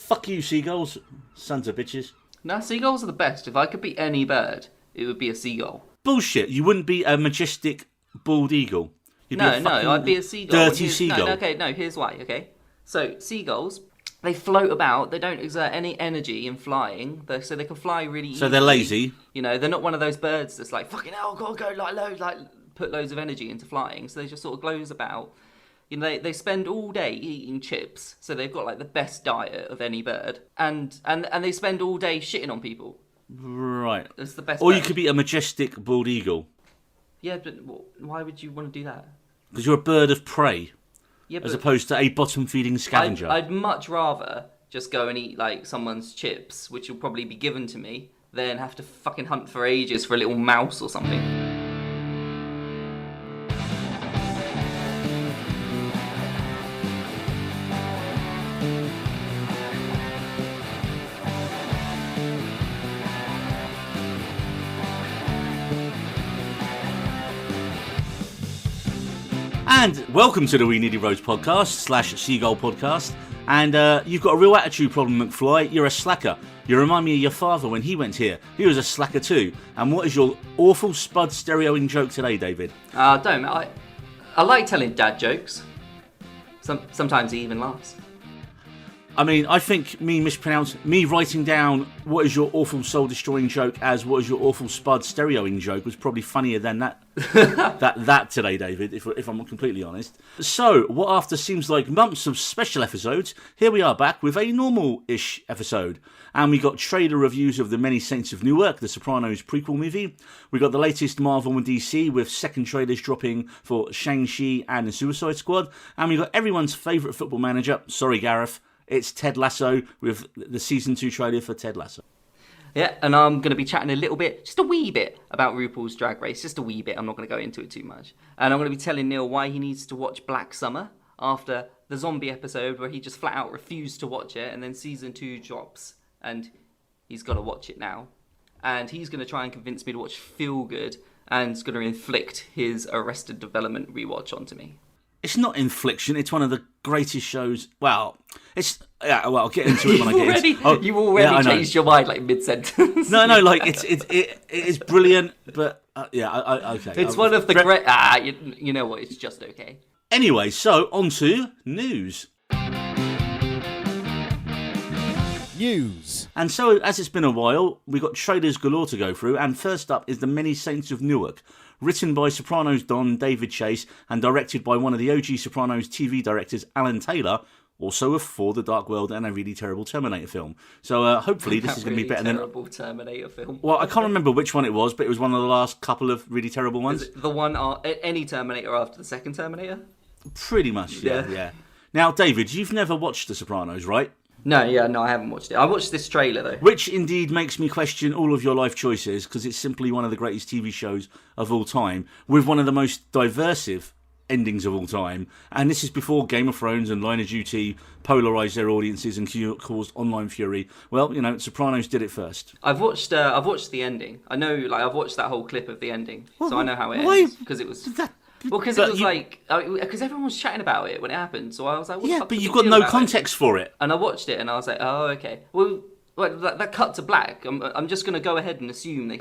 Fuck you, seagulls. Sons of bitches. No, seagulls are the best. If I could be any bird, it would be a seagull. Bullshit. You wouldn't be a majestic bald eagle. You'd No, be a fucking I'd be a seagull. dirty seagull. No, here's why, okay? So, seagulls, they float about, they don't exert any energy in flying, so they can fly really easily. So they're lazy. You know, they're not one of those birds that's like, fucking hell, gotta go, put loads of energy into flying, so they just sort of glows about. You know, they spend all day eating chips, so they've got like the best diet of any bird, and they spend all day shitting on people. Right. It's the best. Or bird. you could be a majestic bald eagle. Yeah, but why would you want to do that? Because you're a bird of prey, Yeah, as opposed to a bottom-feeding scavenger. I'd much rather just go and eat like someone's chips, which will probably be given to me, than have to fucking hunt for ages for a little mouse or something. And welcome to the We Needy Roads podcast / Seagull podcast. And you've got a real attitude problem, McFly. You're a slacker. You remind me of your father when he went here. He was a slacker too. And what is your awful spud stereoing joke today, David? Don't. I like telling dad jokes. Sometimes he even laughs. I mean, I think me writing down what is your awful soul-destroying joke as what is your awful spud stereoing joke was probably funnier than that that today, David, if I'm completely honest. So, what after seems like months of special episodes, here we are back with a normal-ish episode. And we got trailer reviews of The Many Saints of Newark, the Sopranos prequel movie. We got the latest Marvel and DC with second trailers dropping for Shang and the Suicide Squad. And we got everyone's favourite football manager, sorry Gareth, it's Ted Lasso with the Season 2 trailer for Ted Lasso. Yeah, and I'm going to be chatting a little bit, just a wee bit, about RuPaul's Drag Race. Just a wee bit. I'm not going to go into it too much. And I'm going to be telling Neil why he needs to watch Black Summer after the zombie episode where he just flat out refused to watch it, and then Season 2 drops, and he's got to watch it now. And he's going to try and convince me to watch Feel Good, and he's going to inflict his Arrested Development rewatch onto me. It's not infliction. It's one of the greatest shows. Well, I'll get into it when I get into it. You've already changed your mind like mid-sentence. No, like it is brilliant, but okay. It's one of the great. You know what? It's just okay. Anyway, so on to news. And so, as it's been a while, we've got trailers galore to go through, and first up is The Many Saints of Newark, written by Sopranos Don David Chase and directed by one of the OG Sopranos TV directors, Alan Taylor, also of For the Dark World and a really terrible Terminator film. So hopefully this is going to be better than... terrible Terminator film. Well, I can't remember which one it was, but it was one of the last couple of really terrible ones. Is it the one, any Terminator after the second Terminator? Pretty much, yeah. Now, David, you've never watched The Sopranos, right? No, I haven't watched it. I watched this trailer, though. Which indeed makes me question all of your life choices, because it's simply one of the greatest TV shows of all time, with one of the most diversive endings of all time. And this is before Game of Thrones and Line of Duty polarised their audiences and caused online fury. Well, Sopranos did it first. I've watched the ending. I know, I've watched that whole clip of the ending, so I know how it ends. Because it was... Well, because it was because everyone was chatting about it when it happened, so I was like, what the fuck but you've got no context for it. And I watched it, and I was like, oh, okay. Well, that cut to black. I'm just going to go ahead and assume they...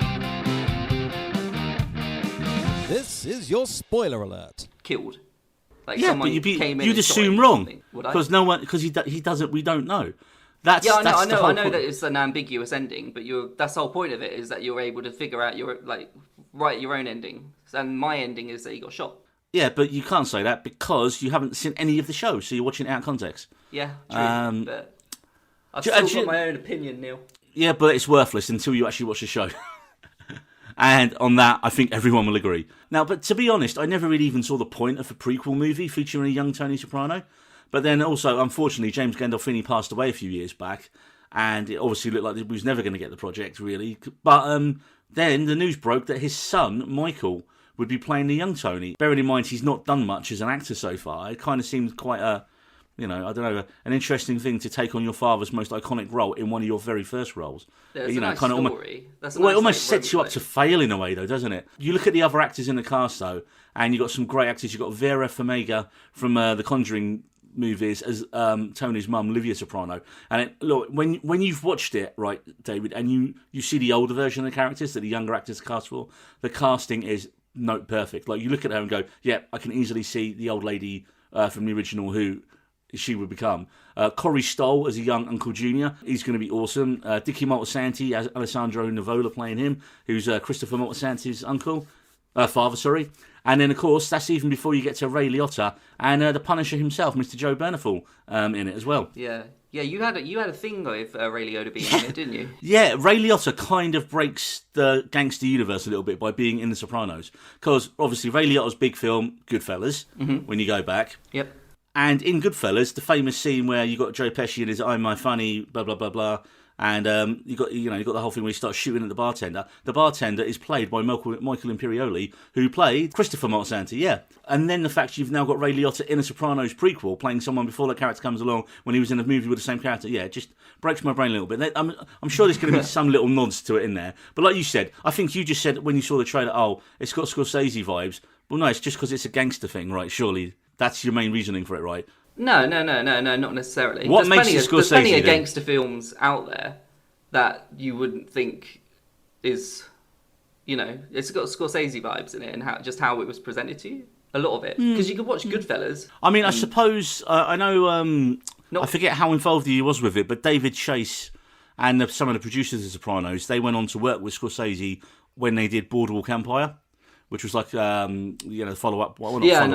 This is your spoiler alert. Killed. Like yeah, someone but came in you'd assume wrong. Because he doesn't, we don't know. I know that it's an ambiguous ending, but that's the whole point of it, is that you're able to figure out write your own ending. And my ending is that he got shot. Yeah, but you can't say that because you haven't seen any of the show, so you're watching it out of context. Yeah, true. But I've still got my own opinion, Neil. Yeah, but it's worthless until you actually watch the show. And on that, I think everyone will agree. Now, but to be honest, I never really even saw the point of a prequel movie featuring a young Tony Soprano. But then also, unfortunately, James Gandolfini passed away a few years back, and it obviously looked like he was never going to get the project, really. But then the news broke that his son, Michael, would be playing the young Tony. Bearing in mind he's not done much as an actor so far, it kind of seems quite an interesting thing to take on your father's most iconic role in one of your very first roles. That's a nice story. It almost sets you up to fail in a way, though, doesn't it? You look at the other actors in the cast, though, and you've got some great actors. You've got Vera Farmiga from the Conjuring movies as Tony's mum, Livia Soprano. And look, when you've watched it, right, David, and you see the older version of the characters that the younger actors cast for, the casting is note perfect. Like, you look at her and go, yeah, I can easily see the old lady from the original who she would become. Corey Stoll as a young Uncle Junior, he's going to be awesome. Dicky Moltisanti as Alessandro Nivola playing him, who's Christopher Moltisanti's father, sorry. And then, of course, that's even before you get to Ray Liotta and the Punisher himself, Mr. Joe Bernthal, in it as well. Yeah. Yeah, you had a thing with Ray Liotta being in it, didn't you? Yeah, Ray Liotta kind of breaks the gangster universe a little bit by being in The Sopranos. Because, obviously, Ray Liotta's big film, Goodfellas, when you go back. Yep. And in Goodfellas, the famous scene where you got Joe Pesci and his "I'm my funny," blah blah blah blah, and you got the whole thing where he starts shooting at the bartender. The bartender is played by Michael Imperioli, who played Christopher Moltisanti. Yeah, and then the fact you've now got Ray Liotta in a Sopranos prequel playing someone before that character comes along when he was in a movie with the same character. Yeah, it just breaks my brain a little bit. I'm sure there's going to be some little nods to it in there. But like you said, I think you just said when you saw the trailer, oh, it's got Scorsese vibes. Well, no, it's just because it's a gangster thing, right? Surely that's your main reasoning for it, right? No, not necessarily. What makes it Scorsese? There's plenty of gangster films out there that you wouldn't think is, it's got Scorsese vibes in it, and how it was presented to you. A lot of it, because you could watch Goodfellas. I mean, I suppose I know. I forget how involved he was with it, but David Chase and some of the producers of The Sopranos, they went on to work with Scorsese when they did Boardwalk Empire, which was like the follow-up. Well, yeah, I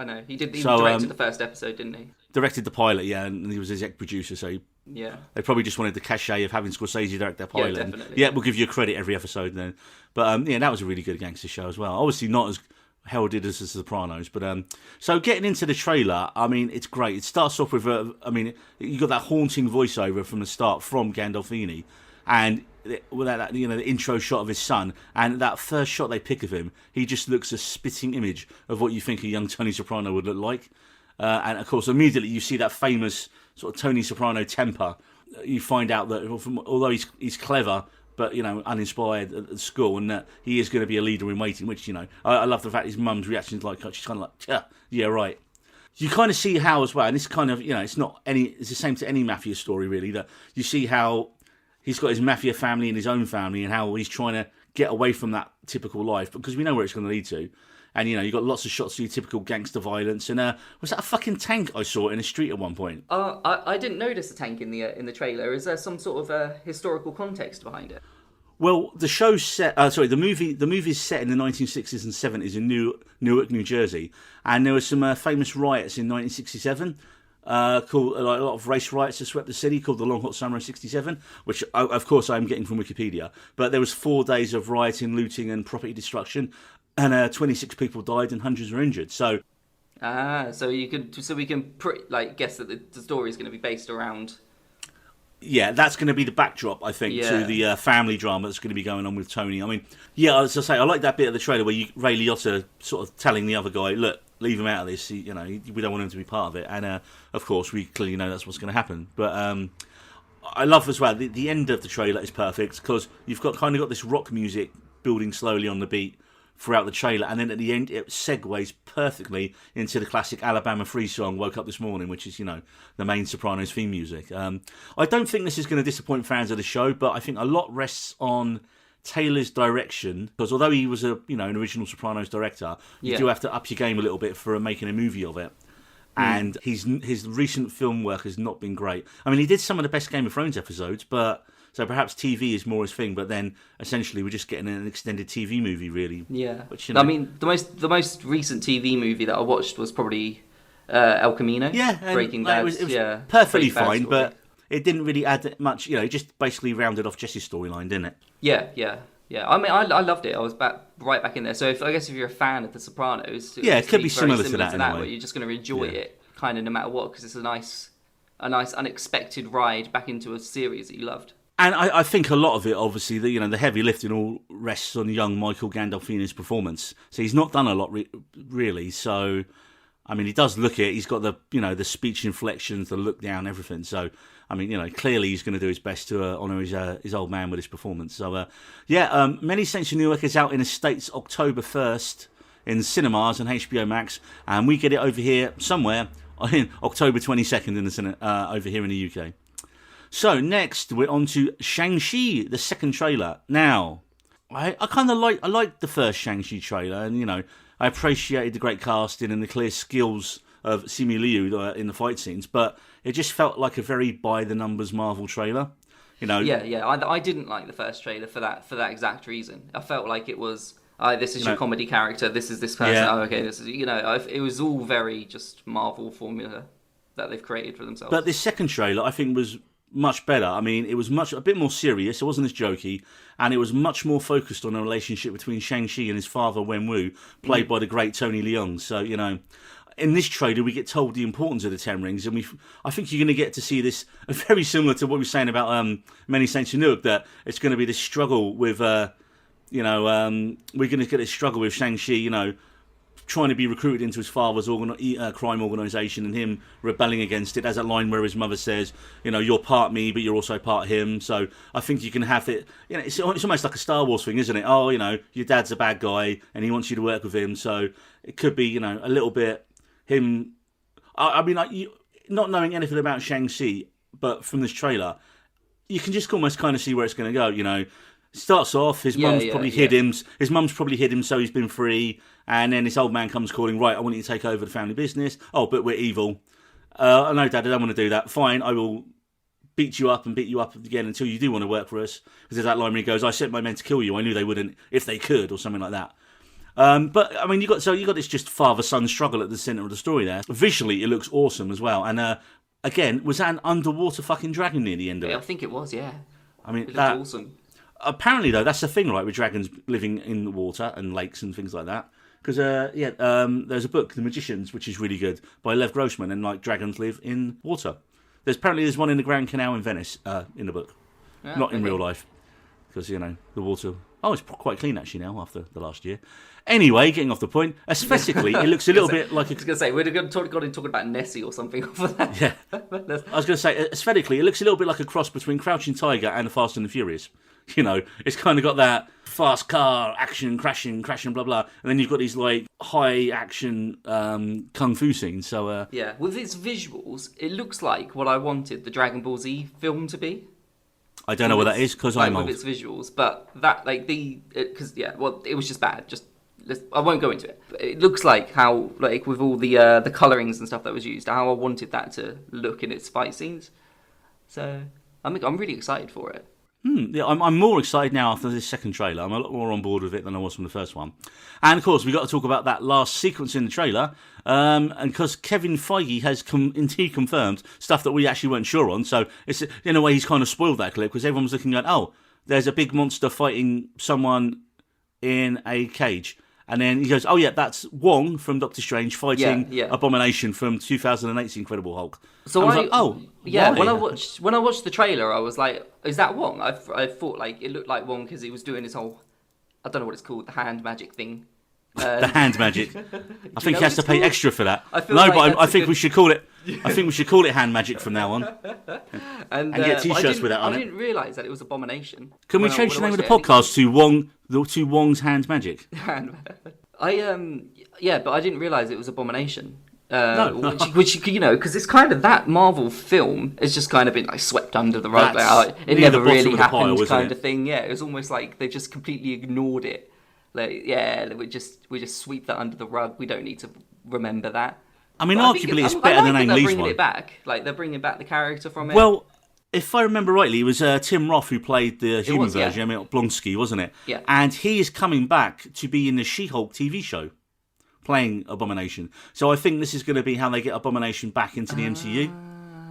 know. He directed the first episode, didn't he? Directed the pilot, yeah, and he was exec producer, so they probably just wanted the cachet of having Scorsese direct their pilot. Yeah, definitely. Yeah, we'll give you a credit every episode then. But that was a really good gangster show as well. Obviously not as heralded as The Sopranos, but so getting into the trailer, I mean, it's great. It starts off with you got that haunting voiceover from the start from Gandolfini, and with that, the intro shot of his son, and that first shot they pick of him, he just looks a spitting image of what you think a young Tony Soprano would look like. And of course, immediately you see that famous sort of Tony Soprano temper. You find out that although he's clever, but uninspired at school, and that he is going to be a leader in waiting. Which I love the fact his mum's reaction is like she's kind of like, yeah, right. You kind of see how as well, and this kind of it's the same to any mafia story really. That you see how he's got his mafia family and his own family, and how he's trying to get away from that typical life, because we know where it's going to lead to. And you've got lots of shots of your typical gangster violence. And was that a fucking tank I saw in a street at one point? I didn't notice a tank in the trailer. Is there some sort of historical context behind it? Well, the show's set. The movie's set in the 1960s and 70s in Newark, New Jersey, and there were some famous riots in 1967. Called a lot of race riots that swept the city, called the Long Hot Summer of '67, which of course I'm getting from Wikipedia. But there was 4 days of rioting, looting, and property destruction, and 26 people died and hundreds were injured. So, so we can guess that the story is going to be based around. Yeah, that's going to be the backdrop, I think, to the family drama that's going to be going on with Tony. I mean, as I say, I like that bit of the trailer where Ray Liotta sort of telling the other guy, look, leave him out of this. We don't want him to be part of it. And, of course, we clearly know that's what's going to happen. But I love as well, the end of the trailer is perfect because you've got this rock music building slowly on the beat throughout the trailer, and then at the end it segues perfectly into the classic Alabama Freeze song "Woke Up This Morning," which is the main Sopranos theme music. I don't think this is going to disappoint fans of the show, but I think a lot rests on Taylor's direction, because although he was an original Sopranos director, you do have to up your game a little bit for making a movie of it. And his recent film work has not been great. I mean, he did some of the best Game of Thrones episodes, but so perhaps TV is more his thing. But then essentially we're just getting an extended TV movie, really. Yeah. Which, I mean, the most recent TV movie that I watched was probably El Camino. Yeah, Breaking Bad. It was perfectly fine, but it didn't really add much. It just basically rounded off Jesse's storyline, didn't it? Yeah. I mean, I loved it. I was right back in there. So I guess if you're a fan of The Sopranos, it could be similar to that anyway. Where you're just going to enjoy it, kind of no matter what, because it's a nice unexpected ride back into a series that you loved. And I think a lot of it, obviously, the heavy lifting all rests on young Michael Gandolfini's performance. So he's not done a lot really. So, I mean, he does look it. He's got the speech inflections, the look down, everything. So, I mean, clearly he's going to do his best to honour his old man with his performance. So, Many Saints of Newark is out in the States October 1st in cinemas and HBO Max, and we get it over here somewhere in October 22nd in the cinema over here in the UK. So next we're on to Shang-Chi, the second trailer. Now, I kind of liked the first Shang-Chi trailer, and I appreciated the great casting and the clear skills of Simu Liu in the fight scenes, but it just felt like a very by-the-numbers Marvel trailer. I didn't like the first trailer for that exact reason. I felt like it was, this is your comedy character, this is this person, this is, it was all very just Marvel formula that they've created for themselves. But this second trailer, I think, was much better. I mean, it was a bit more serious. It wasn't as jokey, and it was much more focused on a relationship between Shang-Chi and his father, Wenwu, played by the great Tony Leung. So, in this trailer, we get told the importance of the Ten Rings, and I think you're going to get to see this very similar to what we were saying about Many Saints of Newark, that it's going to be this struggle with, we're going to get this struggle with Shang-Chi, trying to be recruited into his father's crime organisation and him rebelling against it. There's that line where his mother says, you're part me, but you're also part him. So I think you can have it, it's almost like a Star Wars thing, isn't it? Oh, your dad's a bad guy and he wants you to work with him. So it could be, a little bit him. I mean, not knowing anything about Shang-Chi, but from this trailer, you can just almost kind of see where it's going to go, Starts off, his mum's probably hid him. His mum's probably hid him, so he's been free. And then this old man comes calling, right, I want you to take over the family business. Oh, but we're evil. No, Dad, I don't want to do that. Fine, I will beat you up again until you do want to work for us. Because there's that line where he goes, I sent my men to kill you. I knew they wouldn't if they could, or something like that. But I mean, you got this just father-son struggle at the centre of the story there. Visually, it looks awesome as well. And again, was that an underwater fucking dragon near the end of it? I think it was. Yeah. I mean, it looked awesome. Apparently, though, that's the thing, right, with dragons living in the water and lakes and things like that. Because, there's a book, The Magicians, which is really good, by Lev Grossman, and, dragons live in water. There's one in the Grand Canal in Venice, in the book. Not in real life. Because, the water... Oh, it's quite clean, actually, now, after the last year. Anyway, getting off the point, aesthetically, it looks a little bit like... I was going to say, we're going to talk about Nessie or something over that. Yeah. I was going to say, aesthetically, it looks a little bit like a cross between Crouching Tiger and The Fast and the Furious. It's kind of got that fast car, action, crashing, blah, blah. And then you've got these, high action kung fu scenes. So, with its visuals, it looks like what I wanted the Dragon Ball Z film to be. I don't know what that is, because I'm old. With its visuals, but that, it was just bad. I won't go into it. But it looks like how, with all the colourings and stuff that was used, how I wanted that to look in its fight scenes. So, I'm really excited for it. Yeah, I'm more excited now after this second trailer. I'm a lot more on board with it than I was from the first one. And, of course, we've got to talk about that last sequence in the trailer. And because Kevin Feige has indeed confirmed stuff that we actually weren't sure on. So, it's in a way, he's kind of spoiled that clip because everyone's looking at, there's a big monster fighting someone in a cage. And then he goes, oh, yeah, that's Wong from Doctor Strange fighting Abomination from 2008's Incredible Hulk. So why? When I watched the trailer, I was like, is that Wong? I thought it looked like Wong because he was doing his whole, I don't know what it's called, the hand magic thing. The hand magic. I think he has to pay extra for that. I think we should call it. I think we should call it hand magic from now on. And get T-shirts with that on it. I didn't realise that it was Abomination. Can we change the name of the podcast to Wong's Hand Magic? But I didn't realise it was Abomination. Which because it's kind of that Marvel film has just kind of been swept under the rug. It never really happened, kind of thing. Yeah, it was almost like they just completely ignored it. We just sweep that under the rug. We don't need to remember that. I mean, arguably, it's better than Ang Lee's one. They're bringing it back. They're bringing back the character from it. Well, if I remember rightly, it was Tim Roth who played the human version. I mean, Blonsky, wasn't it? Yeah. And he is coming back to be in the She-Hulk TV show, playing Abomination. So I think this is going to be how they get Abomination back into the MCU.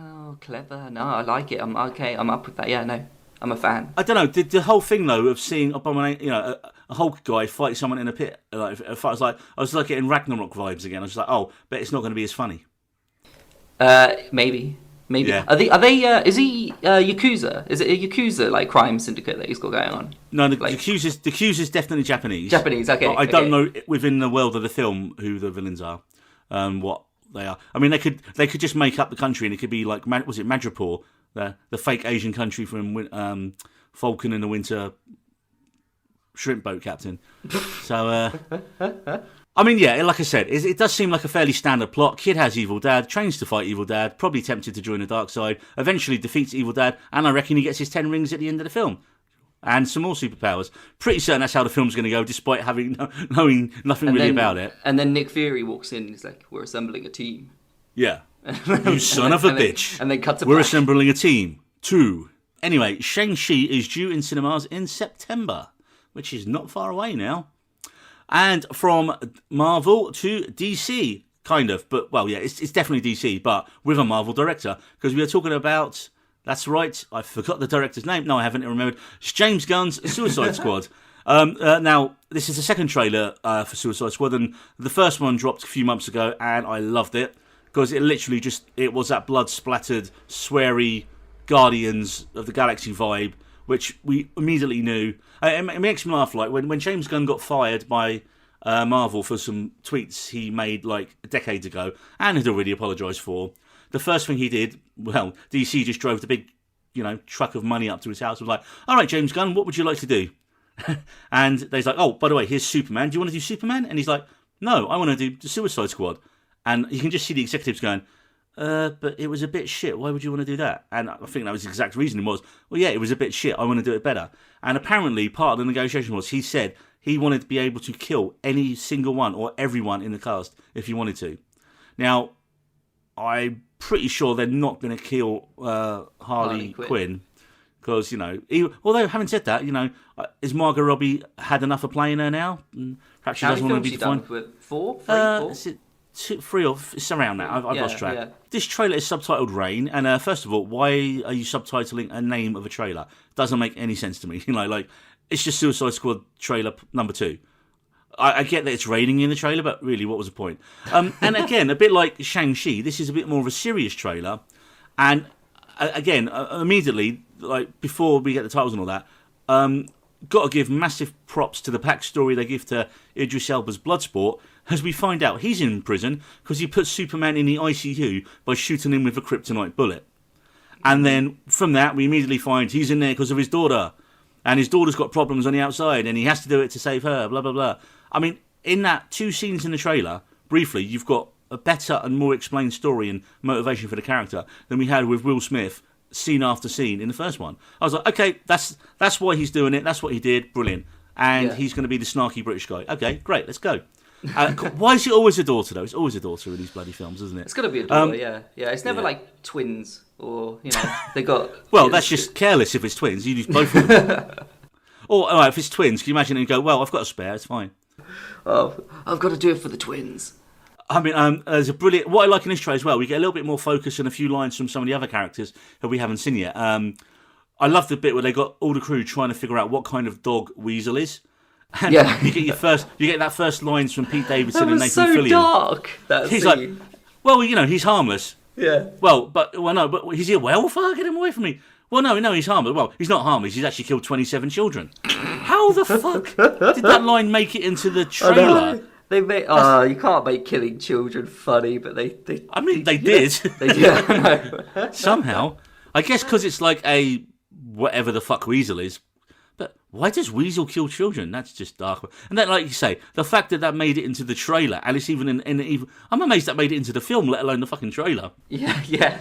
Oh, clever. No, I like it. I'm up with that. Yeah, no, I'm a fan. I don't know. The whole thing, though, of seeing Abomination, a Hulk guy fight someone in a pit, I was getting Ragnarok vibes again. I was like, but it's not going to be as funny. Maybe. Yeah. Are they? Is he Yakuza? Is it a Yakuza crime syndicate that he's got going on? No, the Yakuza's definitely Japanese. Japanese, okay. But I don't know within the world of the film who the villains are, what they are. I mean, they could just make up the country and it could be was it Madripoor, the fake Asian country from Falcon and the Winter Shrimp Boat Captain. So I mean, yeah, like I said, it does seem like a fairly standard plot. Kid has evil dad, trains to fight evil dad, probably tempted to join the dark side, eventually defeats evil dad, and I reckon he gets his 10 rings at the end of the film. And some more superpowers. Pretty certain that's how the film's going to go, despite knowing nothing really about it. And then Nick Fury walks in and he's like, we're assembling a team. Yeah. You son of a bitch. And then cut to We're black. assembling a team. 2. Anyway, Shang-Chi is due in cinemas in September, which is not far away now. And from Marvel to DC, kind of. But, well, yeah, it's definitely DC, but with a Marvel director. Because we are talking about... That's right, I forgot the director's name. No, I haven't remembered. It's James Gunn's Suicide Squad. Now, this is the second trailer for Suicide Squad, and the first one dropped a few months ago, and I loved it, because it literally it was that blood-splattered, sweary Guardians of the Galaxy vibe, which we immediately knew. It makes me laugh, like, when James Gunn got fired by Marvel for some tweets he made, like, decades ago, and had already apologised for, the first thing he did, well, DC just drove the big, truck of money up to his house and was like, all right, James Gunn, what would you like to do? And they's like, oh, by the way, here's Superman. Do you want to do Superman? And he's like, no, I want to do the Suicide Squad. And you can just see the executives going, but it was a bit shit. Why would you want to do that? And I think that was the exact reason was, well, yeah, it was a bit shit. I want to do it better. And apparently part of the negotiation was he said he wanted to be able to kill any single one or everyone in the cast if he wanted to. Now, I'm pretty sure they're not going to kill Harley Quinn. Because, although having said that, is Margot Robbie had enough of playing her now? Perhaps she doesn't want to be defined. 4? 4? Is it 2, 3 or it's around that? I've lost track. Yeah. This trailer is subtitled Rain, and first of all, why are you subtitling a name of a trailer? Doesn't make any sense to me. It's just Suicide Squad trailer number 2. I get that it's raining in the trailer, but really, what was the point? And again, a bit like Shang-Chi, this is a bit more of a serious trailer. And again, immediately, like before we get the titles and all that, got to give massive props to the backstory they give to Idris Elba's Bloodsport, as we find out he's in prison because he put Superman in the ICU by shooting him with a kryptonite bullet. And then from that, we immediately find he's in there because of his daughter. And his daughter's got problems on the outside, and he has to do it to save her, blah, blah, blah. I mean, in that 2 scenes in the trailer, briefly, you've got a better and more explained story and motivation for the character than we had with Will Smith, scene after scene in the first one. I was like, okay, that's why he's doing it, that's what he did, brilliant. And he's going to be the snarky British guy. Okay, great, let's go. Why is it always a daughter, though? It's always a daughter in these bloody films, isn't it? It's got to be a daughter, yeah. It's never like twins or, they got... Well, that's just careless if it's twins. You use both of them. Or, all right, if it's twins, can you imagine and go, well, I've got a spare, it's fine. Oh, I've got to do it for the twins. I mean, there's a brilliant... What I like in this trailer as well, we get a little bit more focus and a few lines from some of the other characters that we haven't seen yet. I love the bit where they got all the crew trying to figure out what kind of dog Weasel is. And you get that first lines from Pete Davidson and Nathan Fillion. Dark. He's like, well, he's harmless. Yeah. But is he a werewolf? Get him away from me. Well, no, he's harmless. Well, he's not harmless. He's actually killed 27 children. How the fuck did that line make it into the trailer? They make you can't make killing children funny, but they did. They did. I know. Somehow, I guess because it's like a whatever the fuck Weasel is. But why does Weasel kill children? That's just dark. And then, like you say, the fact that made it into the trailer, and it's even I'm amazed that made it into the film, let alone the fucking trailer. Yeah.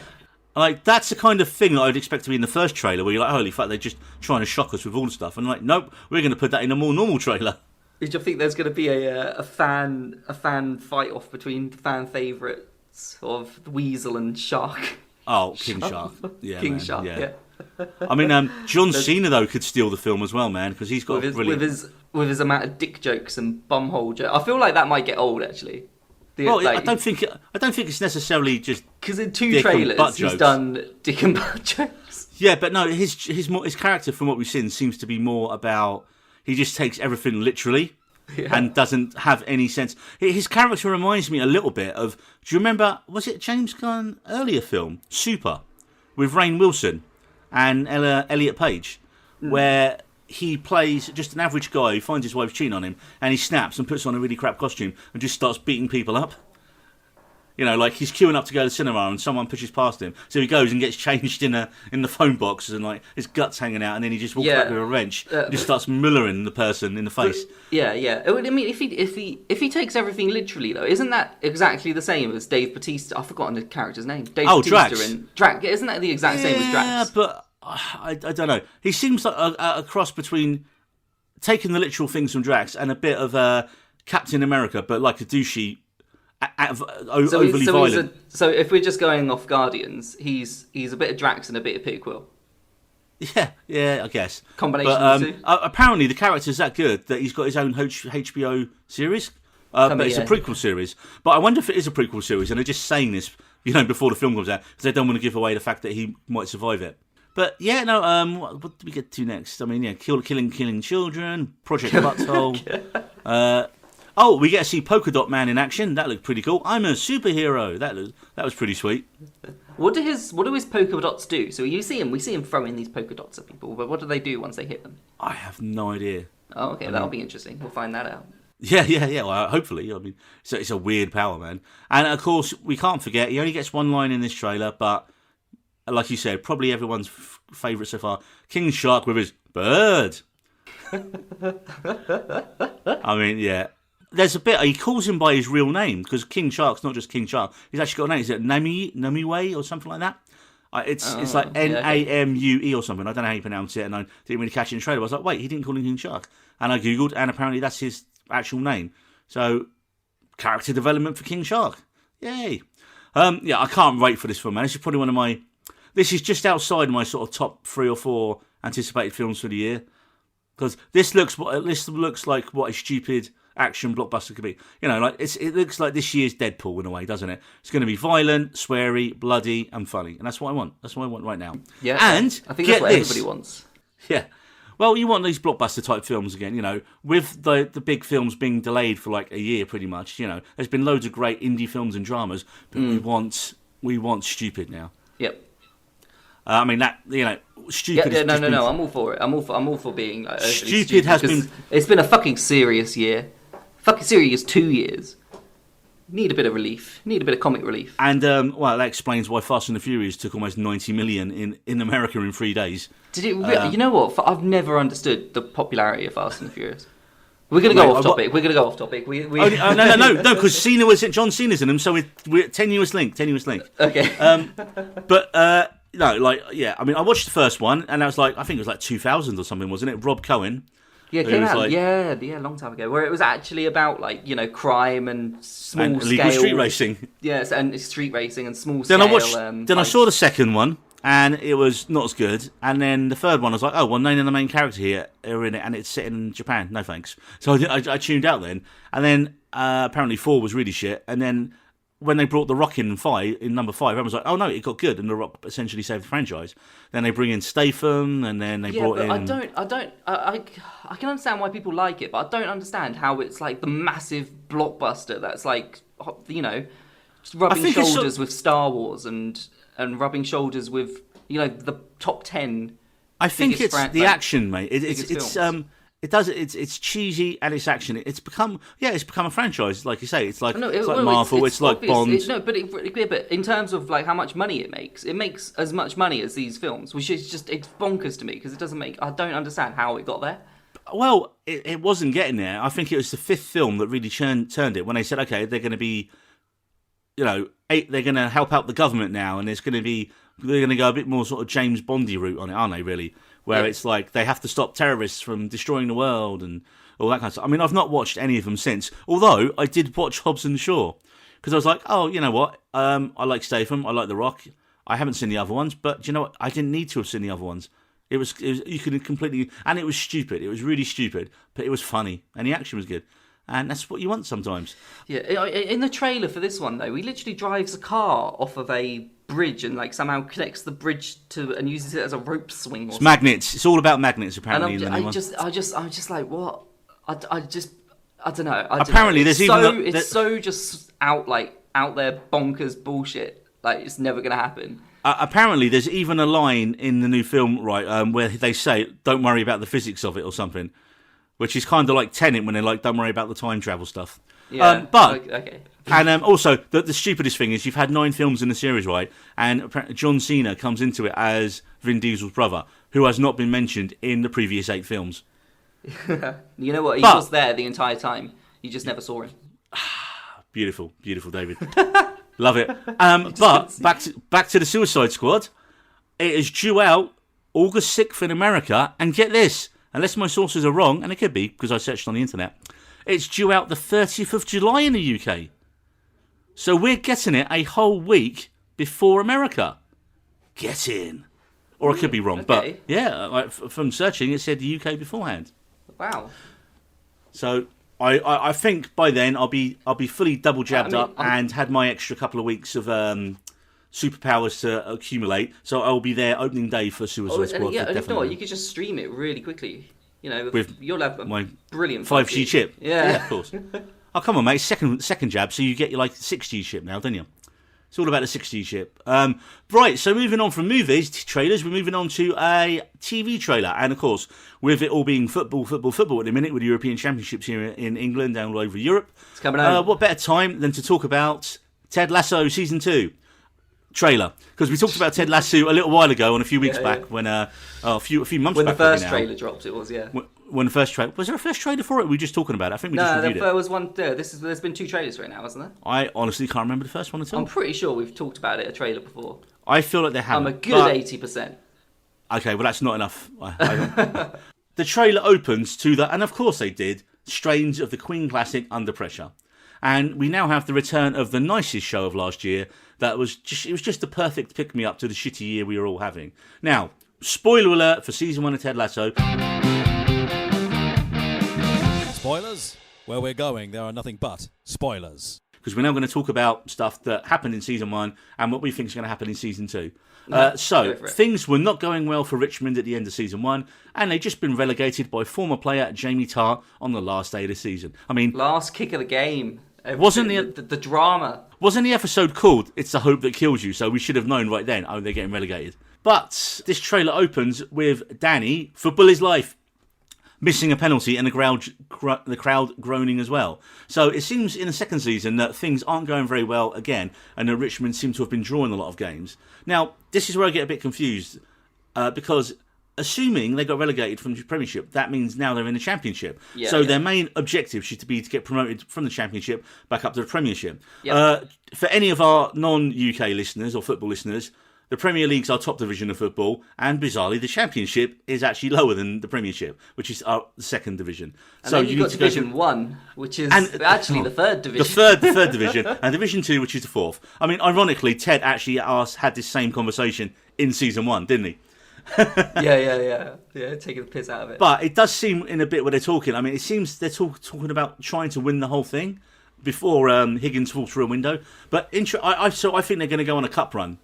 Like, that's the kind of thing that I would expect to be in the first trailer, where you're like, holy fuck, they're just trying to shock us with all the stuff. And like, nope, we're going to put that in a more normal trailer. Did you think there's going to be a fan fight off between fan favourites of the Weasel and Shark? Oh, King Shark. Yeah, King man. Shark, yeah. I mean, John Cena, though, could steal the film as well, man, because he's got with his amount of dick jokes and bumhole jokes. I feel like that might get old, actually. I don't think it's necessarily just because in 2 trailers he's done dick and butt jokes. Yeah, but no, his character from what we've seen seems to be more about he just takes everything literally and doesn't have any sense. His character reminds me a little bit of. Do you remember? Was it James Gunn's earlier film Super with Rainn Wilson and Elliot Page, where he plays just an average guy who finds his wife cheating on him, and he snaps and puts on a really crap costume and just starts beating people up. You know, like he's queuing up to go to the cinema and someone pushes past him. So he goes and gets changed in the phone box and like his guts hanging out, and then he just walks back with a wrench and just starts mullering the person in the face. Yeah. I mean, if he takes everything literally though, isn't that exactly the same as Dave Bautista? I've forgotten the character's name. Dave Bautista Drax. and Drax. Isn't that the exact same as Drax? Yeah, but I don't know. He seems like a cross between taking the literal things from Drax and a bit of Captain America, but like a douchey. Overly violent. So if we're just going off Guardians, he's a bit of Drax and a bit of Peter Quill. Yeah, I guess. Combination of the two. Apparently, the character's that good that he's got his own HBO series. But it's a prequel series. But I wonder if it is a prequel series and they're just saying this, before the film comes out because they don't want to give away the fact that he might survive it. But yeah, no. What do we get to next? I mean, yeah, killing children, Project Butthole. We get to see Polka Dot Man in action. That looked pretty cool. I'm a superhero. That was pretty sweet. What do his polka dots do? So we see him throwing these polka dots at people, but what do they do once they hit them? I have no idea. Oh, okay, that'll be interesting. We'll find that out. Yeah. Well, hopefully. I mean, it's a weird power, man. And of course, we can't forget he only gets one line in this trailer, but like you said, probably everyone's favourite so far, King Shark with his bird. I mean, yeah. There's a bit, he calls him by his real name, because King Shark's not just King Shark. He's actually got a name. Is it Namiwe or something like that? It's like Namue or something. I don't know how you pronounce it, and I didn't really catch it in the trailer. I was like, wait, he didn't call him King Shark. And I Googled, and apparently that's his actual name. So, character development for King Shark. Yay. I can't wait for this film, man. This is probably one of my... This is just outside my sort of top 3 or 4 anticipated films for the year. Because this looks like what a stupid action blockbuster could be. It looks like this year's Deadpool in a way, doesn't it? It's going to be violent, sweary, bloody, and funny, and that's what I want. That's what I want right now. Yeah, and I think that's what everybody wants. Yeah, well, you want these blockbuster type films again. With the big films being delayed for like a year, pretty much. There's been loads of great indie films and dramas, but we want stupid now. Yep. I mean that stupid. Yeah, no. I'm all for it. I'm all for being like stupid. It's been a fucking serious year. Fucking serious 2 years. Need a bit of relief. Need a bit of comic relief. And that explains why Fast and the Furious took almost 90 million in America in 3 days. Did it? You know what? I've never understood the popularity of Fast and the Furious. We're gonna go off topic. We're gonna go off topic. No, because John Cena's in them, so we're tenuous link. Okay. I mean, I watched the first one, and I think it was like 2000 or something, wasn't it? Rob Cohen. Yeah, it came out. Yeah, a long time ago, where it was actually about crime and small and illegal scale street racing. Yes, and street racing and small then scale. I saw the second one, and it was not as good. And then the third one, I was like, oh, well, none of the main characters here are in it, and it's set in Japan. No thanks. So I tuned out then. And then apparently 4 was really shit. And then when they brought The Rock in number 5, everyone was like, oh no, it got good, and The Rock essentially saved the franchise. Then they bring in Statham, and then they brought in... I can understand why people like it, but I don't understand how it's like the massive blockbuster that's like, just rubbing shoulders with Star Wars and rubbing shoulders with, the top 10. I think it's the action, mate. It's cheesy and it's action. It's become a franchise, like you say. It's like Marvel. It's like Bond. But in terms of like how much money it makes as much money as these films, which is just it's bonkers to me because it doesn't make. I don't understand how it got there. Well, it wasn't getting there. I think it was the 5th film that really turned it when they said, okay, they're going to be, they're going to help out the government now, and they're going to go a bit more sort of James Bondy route on it, aren't they? Really. Where it's like they have to stop terrorists from destroying the world and all that kind of stuff. I mean, I've not watched any of them since. Although I did watch Hobbs and Shaw because I was like, oh, you know what? I like Statham. I like The Rock. I haven't seen the other ones, but do you know what? I didn't need to have seen the other ones. It was you could completely, and it was stupid. It was really stupid, but it was funny and the action was good. And that's what you want sometimes. Yeah, in the trailer for this one, though, he literally drives a car off of a bridge and like somehow connects the bridge and uses it as a rope swing. It's magnets. It's all about magnets, apparently. And I'm just like, what? I don't know. Apparently, there's it's so just out there bonkers bullshit. Like it's never gonna happen. Apparently, there's even a line in the new film, right, where they say, "Don't worry about the physics of it" or something. Which is kind of like Tenet when they're like, don't worry about the time travel stuff. Yeah. But okay. and also the stupidest thing is you've had 9 films in the series, right? And apparently John Cena comes into it as Vin Diesel's brother, who has not been mentioned in the previous 8 films. You know what? He was there the entire time. You just never saw him. Beautiful, beautiful, David. Love it. But back to the Suicide Squad. It is due out August 6th in America, and get this, unless my sources are wrong, and it could be because I searched on the internet, it's due out the 30th of July in the UK. So we're getting it a whole week before America. Get in. Or I could be wrong, but yeah, from searching it said the UK beforehand. Wow. So I think by then I'll be fully double jabbed up and had my extra couple of weeks of superpowers to accumulate. So I'll be there opening day for Suicide Squad. Yeah, and if not, you could just stream it really quickly. You know, you'll have my brilliant 5G chip. Yeah, of course. Oh, come on, mate. Second jab, so you get your 6G chip now, don't you? It's all about the 6G chip. Right, so moving on from movies, trailers, we're moving on to a TV trailer. And, of course, with it all being football at the minute, with the European Championships here in England and all over Europe. It's coming out. What better time than to talk about Ted Lasso Season 2 trailer? Because we talked about Ted Lasso a little while ago, and a few weeks back, when a few months when back. When the first trailer dropped, it was, yeah. When the first trailer... Was there a first trailer for it? Or were we just talking about it? I think we just reviewed it. No, there was one... There's been 2 trailers right now, hasn't there? I honestly can't remember the first one at all. I'm pretty sure we've talked about it, a trailer before. I feel like they haven't. I'm a good 80%. Okay, well, that's not enough. The trailer opens to the... And of course they did. Strains of the Queen classic, Under Pressure. And we now have the return of the nicest show of last year. It was just the perfect pick-me-up to the shitty year we were all having. Now, spoiler alert for Season 1 of Ted Lasso. Spoilers? Where we're going, there are nothing but spoilers. Because we're now going to talk about stuff that happened in Season 1 and what we think is going to happen in Season 2. Things were not going well for Richmond at the end of Season 1, and they'd just been relegated by former player Jamie Tarr on the last day of the season. I mean... Last kick of the game. Wasn't the drama? Wasn't the episode called It's the Hope That Kills You? So we should have known right then, oh, they're getting relegated. But this trailer opens with Danny, football is life, missing a penalty and the crowd groaning as well. So it seems in the second season that things aren't going very well again, and that Richmond seem to have been drawing a lot of games. Now, this is where I get a bit confused, because assuming they got relegated from the Premiership, that means now they're in the Championship. Their main objective should be to get promoted from the Championship back up to the Premiership. For any of our non-UK listeners or football listeners, the Premier League's our top division of football, and bizarrely, the Championship is actually lower than the Premiership, which is our second division. And so then you've got Division 1, which is actually the third division. The third division, and Division 2, which is the fourth. I mean, ironically, Ted actually had this same conversation in Season 1, didn't he? Yeah, taking the piss out of it. But it does seem in a bit where they're talking. I mean, it seems they're talking about trying to win the whole thing before Higgins falls through a window. But I think they're going to go on a cup run.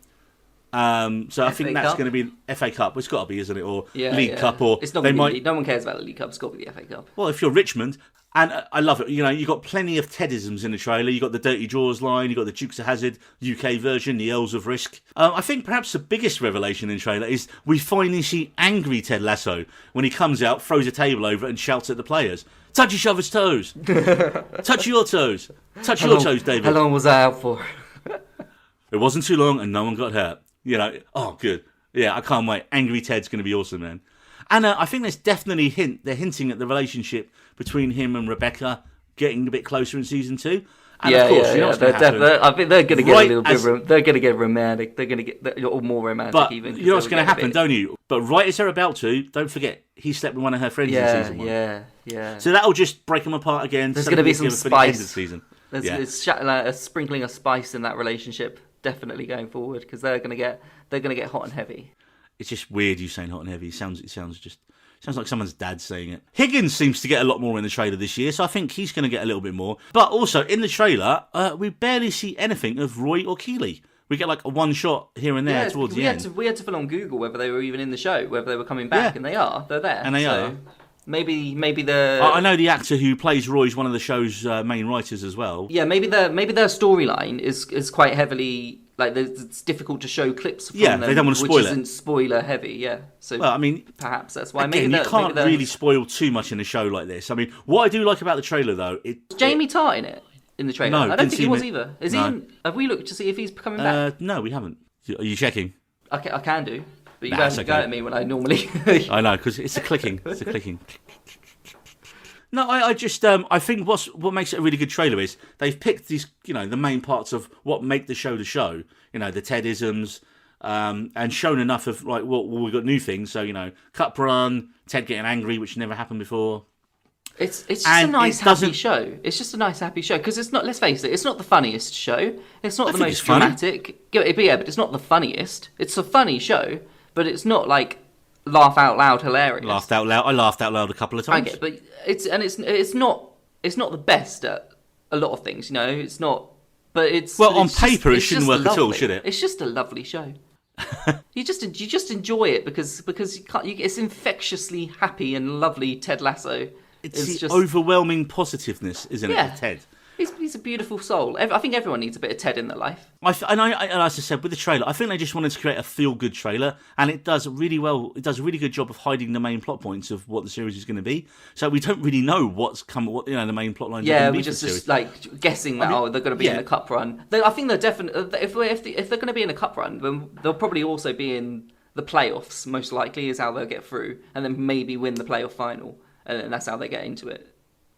So I think that's going to be FA Cup. It's got to be, isn't it? Or League Cup, or it's not. No one cares about the League Cup. It's got to be the FA Cup. Well, if you're Richmond, and I love it. You know, you got plenty of Tedisms in the trailer. You got the Dirty Jaws line. You got the Dukes of Hazzard UK version, the Earls of Risk. I think perhaps the biggest revelation in the trailer is we finally see angry Ted Lasso when he comes out, throws a table over, and shouts at the players. Touch each other's toes. Touch your toes. Touch your toes, David. How long was I out for? It wasn't too long, and no one got hurt. You know, oh, good. Yeah, I can't wait. Angry Ted's going to be awesome, man. And I think there's definitely they're hinting at the relationship between him and Rebecca getting a bit closer in Season 2. And of course, I think they're going to get a little bit. They're going to get romantic. They're going to get more romantic. But even. You know what's going to happen, don't you? But right as they're about to, don't forget he slept with one of her friends in Season 1. Yeah. So that'll just break them apart again. There's going to be some spice. The season. There's a sprinkling of spice in that relationship. Definitely going forward, because they're gonna get hot and heavy. It's just weird you saying hot and heavy. It sounds like someone's dad saying it. Higgins seems to get a lot more in the trailer this year, so I think he's going to get a little bit more. But also in the trailer, we barely see anything of Roy or Keeley. We get like a one shot here and there towards the end. We had to fill on Google whether they were even in the show, whether they were coming back, and they are. They're there, and they are. Maybe the. I know the actor who plays Roy is one of the show's main writers as well. Yeah, maybe their storyline is quite heavily. Like, it's difficult to show clips from them, they don't want to spoil which isn't spoiler heavy, So, well, I mean, perhaps that's why. Again, you can't really spoil too much in a show like this. I mean, what I do like about the trailer, though... Is Jamie Tarr in it? in the trailer? No, I don't didn't think see he was him. either. Is No. he in? Have we looked to see if he's coming back? No, we haven't. Are you checking? I can do, but you Nah, guys it's go okay. at me when I normally. I know, because it's a clicking. It's a clicking. No, I just I think what makes it a really good trailer is they've picked these, the main parts of what make the show, the Ted-isms, and shown enough of like, well, we've got new things. So, cup run, Ted getting angry, which never happened before. It's just a nice happy show. It's just a nice happy show because it's not. Let's face it, it's not the funniest show. It's not the most dramatic. But it's not the funniest. It's a funny show, but it's not like laugh out loud hilarious. Laughed out loud. I laughed out loud a couple of times. I get, but it's not the best at a lot of things. It's not. But it's on paper it shouldn't work at all, should it? It's just a lovely show. you just enjoy it because it's infectiously happy and lovely. Ted Lasso. It's just overwhelming positiveness, isn't it, of Ted? He's a beautiful soul. I think everyone needs a bit of Ted in their life. And as I said, with the trailer, I think they just wanted to create a feel-good trailer, and it does really well. It does a really good job of hiding the main plot points of what the series is going to be. So we don't really know the main plot lines. Yeah, are we're just like guessing that they're going to be in a cup run. I think they're definitely if they're going to be in a cup run, then they'll probably also be in the playoffs. Most likely is how they'll get through, and then maybe win the playoff final, and that's how they get into it.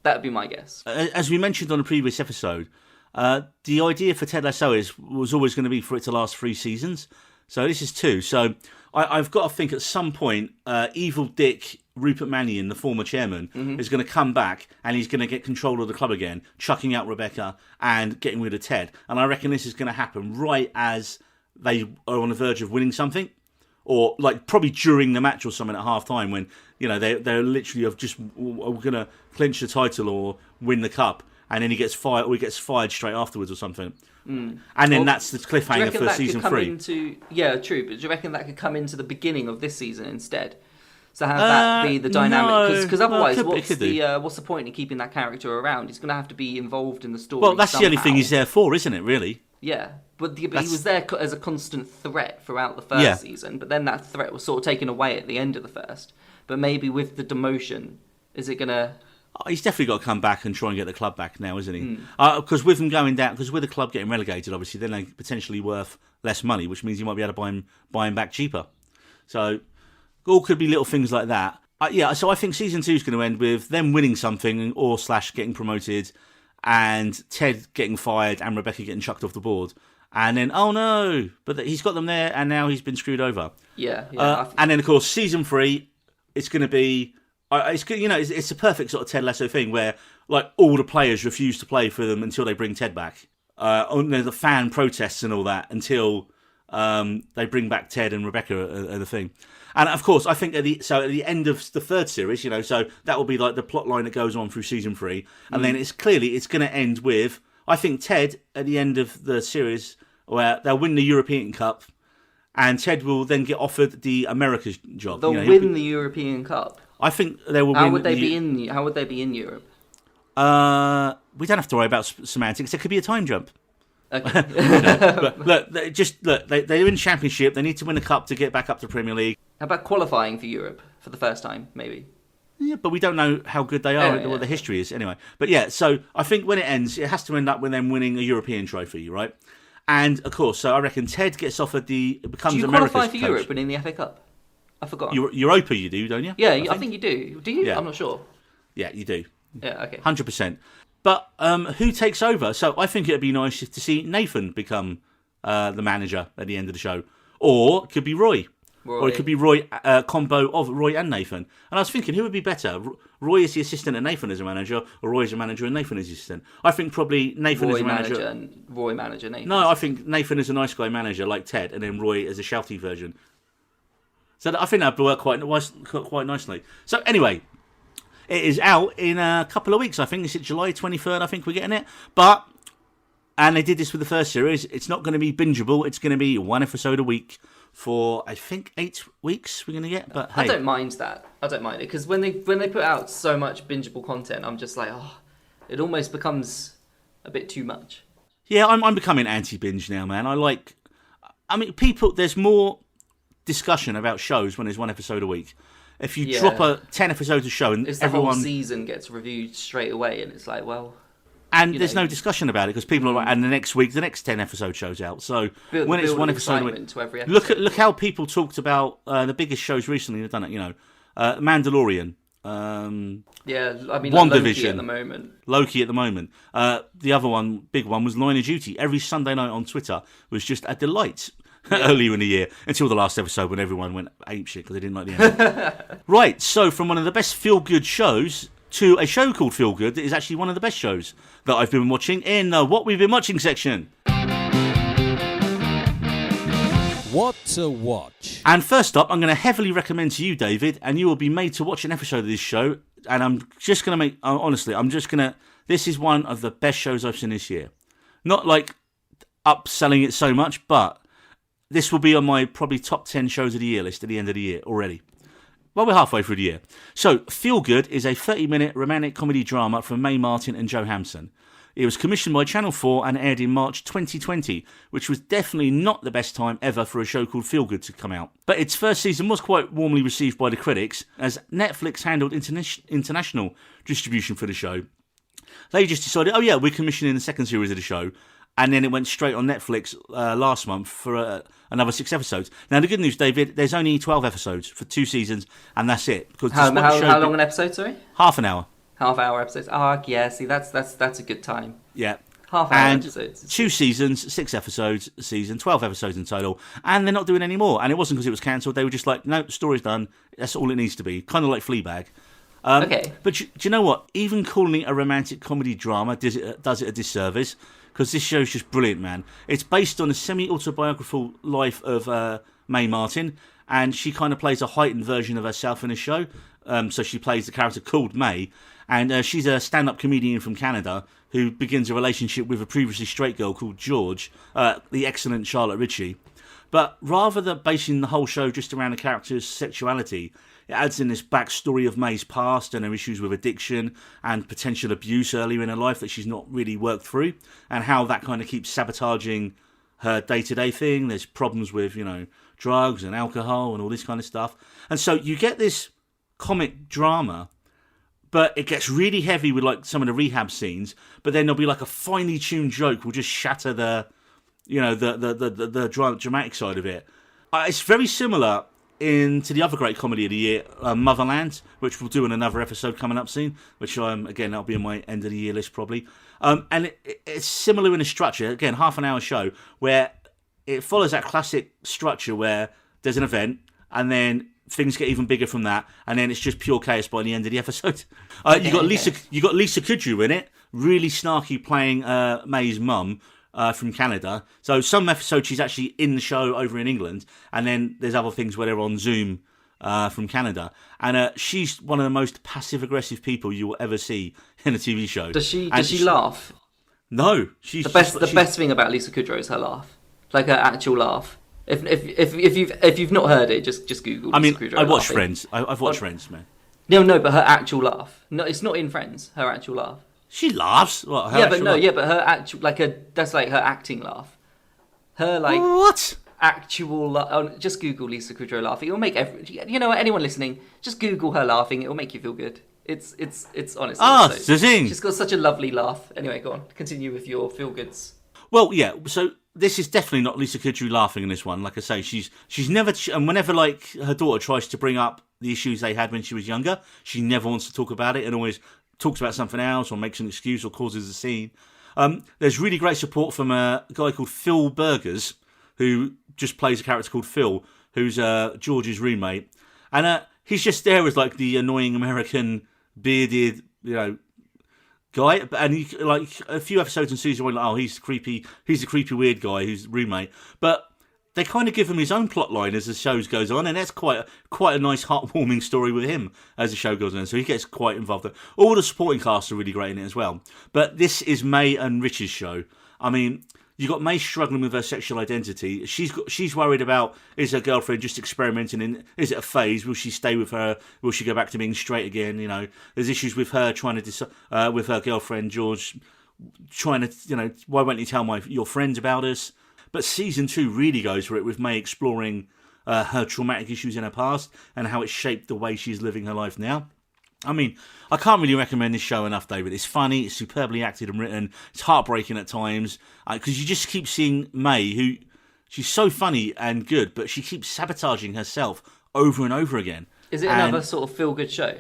That would be my guess. As we mentioned on a previous episode, the idea for Ted Lasso was always going to be for it to last 3 seasons. So this is 2. So I've got to think at some point, evil Dick Rupert Mannion, the former chairman, is going to come back and he's going to get control of the club again, chucking out Rebecca and getting rid of Ted. And I reckon this is going to happen right as they are on the verge of winning something. Or like probably during the match or something at half time when they're literally we're gonna clinch the title or win the cup, and then he gets fired or he gets fired straight afterwards or something, and then that's the cliffhanger for season 3. Yeah, true. But do you reckon that could come into the beginning of this season instead? So have that be the dynamic? Because otherwise, what's the point in keeping that character around? He's going to have to be involved in the story. Well, that's somehow. the only thing he's there for, isn't it? Really? Yeah, but he was there as a constant threat throughout the first season, but then that threat was sort of taken away at the end of the first. But maybe with the demotion, is it going to... He's definitely got to come back and try and get the club back now, isn't he? Because with him going down, because with the club getting relegated, obviously, then they're potentially worth less money, which means you might be able to buy him back cheaper. So, all could be little things like that. So I think season 2 is going to end with them winning something or / getting promoted, and Ted getting fired and Rebecca getting chucked off the board. And then, oh no, but he's got them there and now he's been screwed over. Yeah. And then, of course, season 3, it's going to be... It's a perfect sort of Ted Lasso thing where like all the players refuse to play for them until they bring Ted back. The fan protests and all that until they bring back Ted and Rebecca are the thing. And of course, I think at the end of the 3rd series, so that will be like the plot line that goes on through season 3, and then it's going to end with, I think, Ted at the end of the series where they'll win the European Cup, and Ted will then get offered the America's job. They'll win the European Cup. I think they will. How would they be in Europe? We don't have to worry about semantics. It could be a time jump. Okay. But look, they're in Championship. They need to win a cup to get back up to Premier League. How about qualifying for Europe for the first time, maybe? Yeah, but we don't know how good they are, what the history is anyway. But yeah, so I think when it ends, it has to end up with them winning a European trophy, right? And of course, so I reckon Ted gets offered becomes America's coach. Do you qualify for Europe winning the FA Cup? I forgot. Europa, you do, don't you? Yeah, I think you do. Do you? Yeah. I'm not sure. Yeah, you do. Yeah, okay. 100%. But who takes over? So I think it'd be nice to see Nathan become the manager at the end of the show. Or it could be Roy. Or it could be Roy, combo of Roy and Nathan. And I was thinking, who would be better? Roy is the assistant and Nathan is a manager, or Roy is a manager and Nathan is the assistant? I think probably Nathan is a manager. Roy manager, Nathan. No, I think Nathan is a nice guy manager like Ted, and then Roy is a shouty version. So I think that would work quite nicely. So anyway, it is out in a couple of weeks, I think. It's July 23rd, I think we're getting it. And they did this with the first series. It's not going to be bingeable. It's going to be 1 episode a week for, I think, 8 weeks we're going to get. But hey. I don't mind that. I don't mind it. Because when they put out so much bingeable content, I'm just like, it almost becomes a bit too much. Yeah, I'm becoming anti-binge now, man. There's more discussion about shows when there's 1 episode a week. If you drop 10 episodes of show and the whole season gets reviewed straight away, and it's like, well... And there's no discussion about it because people are like, and the next week, the next 10 episode shows out. So when it's one episode a week, to every episode. look how people talked about the biggest shows recently have done it. Mandalorian. Yeah, I mean, WandaVision Loki at the moment. Loki at the moment. The other one, big one, was Line of Duty. Every Sunday night on Twitter was just a delight. Earlier in the year, until the last episode when everyone went apeshit because they didn't like the end. Right, so from one of the best feel-good shows to a show called Feel Good that is actually one of the best shows that I've been watching in the What We've Been Watching section. What to watch? And first up, I'm going to heavily recommend to you, David, and you will be made to watch an episode of this show. And I'm just going to make, honestly, this is one of the best shows I've seen this year. Not like upselling it so much, but this will be on my probably top 10 shows of the year list at the end of the year already. Well, we're halfway through the year. So, Feel Good is a 30-minute romantic comedy drama from Mae Martin and Joe Hampson. It was commissioned by Channel 4 and aired in March 2020, which was definitely not the best time ever for a show called Feel Good to come out. But its first season was quite warmly received by the critics, as Netflix handled international distribution for the show. They just decided, we're commissioning the second series of the show, and then it went straight on Netflix last month for another 6 episodes. Now, the good news, David, there's only 12 episodes for 2 seasons, and that's it. Because how long an episode, sorry? Half an hour. Half-hour episodes. Oh, yeah, see, that's a good time. Yeah. Half-hour episodes. 2 seasons, 6 episodes a season, 12 episodes in total, and they're not doing any more. And it wasn't because it was cancelled. They were just like, no, the story's done. That's all it needs to be. Kind of like Fleabag. Okay. But do you know what? Even calling it a romantic comedy drama does it a disservice. Because this show's just brilliant, man. It's based on a semi-autobiographical life of Mae Martin, and she kind of plays a heightened version of herself in the show. So she plays the character called Mae, and she's a stand-up comedian from Canada who begins a relationship with a previously straight girl called George, the excellent Charlotte Ritchie. But rather than basing the whole show just around the character's sexuality, it adds in this backstory of Mae's past and her issues with addiction and potential abuse earlier in her life that she's not really worked through, and how that kind of keeps sabotaging her day-to-day thing. There's problems with, drugs and alcohol and all this kind of stuff. And so you get this comic drama, but it gets really heavy with like some of the rehab scenes, but then there'll be like a finely tuned joke will just shatter the dramatic side of it. It's very similar to the other great comedy of the year, Motherland, which we'll do in another episode coming up soon, which again, that'll be on my end of the year list probably. And it's similar in the structure, again, half an hour show, where it follows that classic structure where there's an event, and then things get even bigger from that, and then it's just pure chaos by the end of the episode. You got Lisa Kudrow in it, really snarky, playing Mae's mum, from Canada. So some episodes she's actually in the show over in England, and then there's other things where they're on Zoom from Canada. And she's one of the most passive-aggressive people you will ever see in a TV show. Does she laugh? No, she's the best thing about Lisa Kudrow is her laugh, like her actual laugh. If you've not heard it, just Google. Lisa Kudrow I watch laughing. Friends. I've watched Friends, man. No, but her actual laugh. No, it's not in Friends. Her actual laugh. She laughs. What, her but her actual that's like her acting laugh. Her like what? Actual laugh. Just Google Lisa Kudrow laughing. It'll make anyone listening, just Google her laughing. It'll make you feel good. It's honestly. Zing. She's got such a lovely laugh. Anyway, go on. Continue with your feel goods. Well, yeah. So this is definitely not Lisa Kudrow laughing in this one. Like I say, she's never, and whenever like her daughter tries to bring up the issues they had when she was younger, she never wants to talk about it and always talks about something else or makes an excuse or causes a scene. There's really great support from a guy called Phil Burgers, who just plays a character called Phil, who's George's roommate. And he's just there as like the annoying American bearded, guy. And he, like a few episodes in season 1, like, he's the creepy weird guy who's roommate. But they kind of give him his own plot line as the show goes on, and that's quite a nice, heartwarming story with him as the show goes on. So he gets quite involved. All the supporting cast are really great in it as well. But this is Mae and Rich's show. I mean, you got Mae struggling with her sexual identity. She's worried about, is her girlfriend just experimenting is it a phase? Will she stay with her? Will she go back to being straight again? There's issues with her trying to with her girlfriend George, trying to why won't you tell your friends about us? But season 2 really goes for it, with Mae exploring her traumatic issues in her past and how it shaped the way she's living her life now. I mean, I can't really recommend this show enough, David. It's funny, it's superbly acted and written, it's heartbreaking at times, because you just keep seeing May, who, she's so funny and good, but she keeps sabotaging herself over and over again. Is it another sort of feel-good show?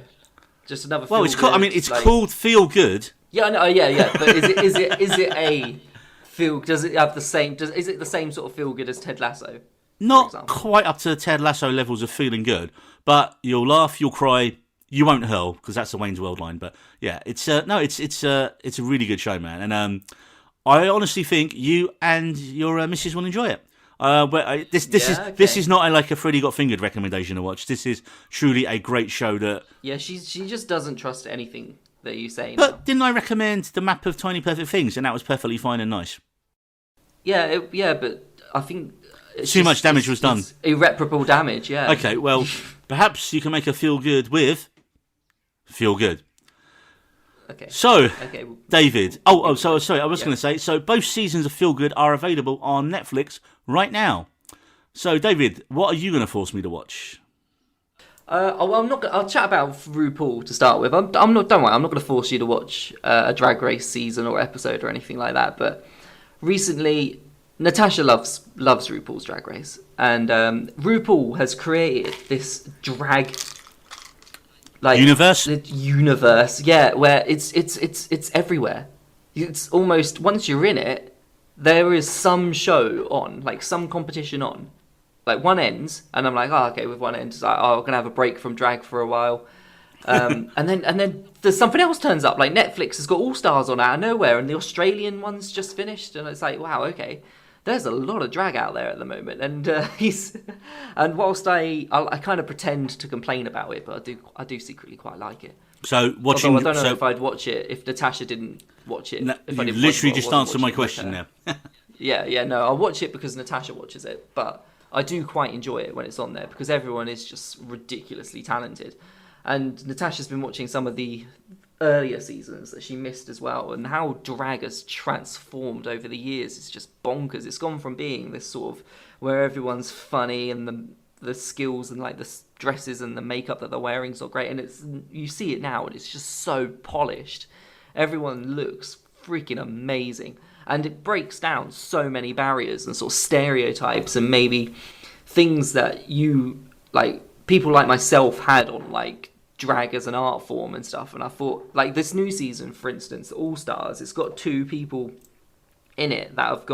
Just another feel-good? Well, it's called, it's called Feel Good. Yeah, no, yeah. But is it a feel? Does it have the same? Is it the same sort of feel-good as Ted Lasso? Not quite up to Ted Lasso levels of feeling good, but you'll laugh, you'll cry. You won't hurl, because that's the Wayne's World line. But yeah, it's a really good show, man. And I honestly think you and your missus will enjoy it. But this is not like a Freddie Got Fingered recommendation to watch. This is truly a great show that. Yeah, she just doesn't trust anything that you say. But didn't I recommend the map of Tiny Perfect Things, and that was perfectly fine and nice. Yeah, but I think too much damage was done. It's irreparable damage. Yeah. Okay, well, perhaps you can make a feel good with Feel Good. Okay. So, David. Sorry. I was going to say. So, both seasons of Feel Good are available on Netflix right now. So, David, what are you going to force me to watch? I'm not. I'll chat about RuPaul to start with. I'm not. Don't worry. I'm not going to force you to watch a Drag Race season or episode or anything like that. But recently, Natasha loves RuPaul's Drag Race, and RuPaul has created this drag. Universe, yeah, where it's everywhere. It's almost, once you're in it, there is some show on, like some competition on. Like one ends, and I'm like, oh, okay, with one end, it's like, oh, we're gonna have a break from drag for a while, and then there's something else turns up. Like Netflix has got All Stars on out of nowhere, and the Australian one's just finished, and it's like, wow, okay. There's a lot of drag out there at the moment, and whilst I kind of pretend to complain about it, but I do secretly quite like it. So watching, although I don't know if I'd watch it if Natasha didn't watch it. No, you literally just answered my question now. No, I'll watch it because Natasha watches it, but I do quite enjoy it when it's on there because everyone is just ridiculously talented, and Natasha's been watching some of the earlier seasons that she missed as well, and how drag has transformed over the years is just bonkers. It's gone from being this sort of where everyone's funny and the skills and like the dresses and the makeup that they're wearing is not great, and you see it now and it's just so polished. Everyone looks freaking amazing, and it breaks down so many barriers and sort of stereotypes and maybe things that you like people like myself had on like drag as an art form and stuff. And I thought, like this new season, for instance, All Stars, it's got 2 people in it that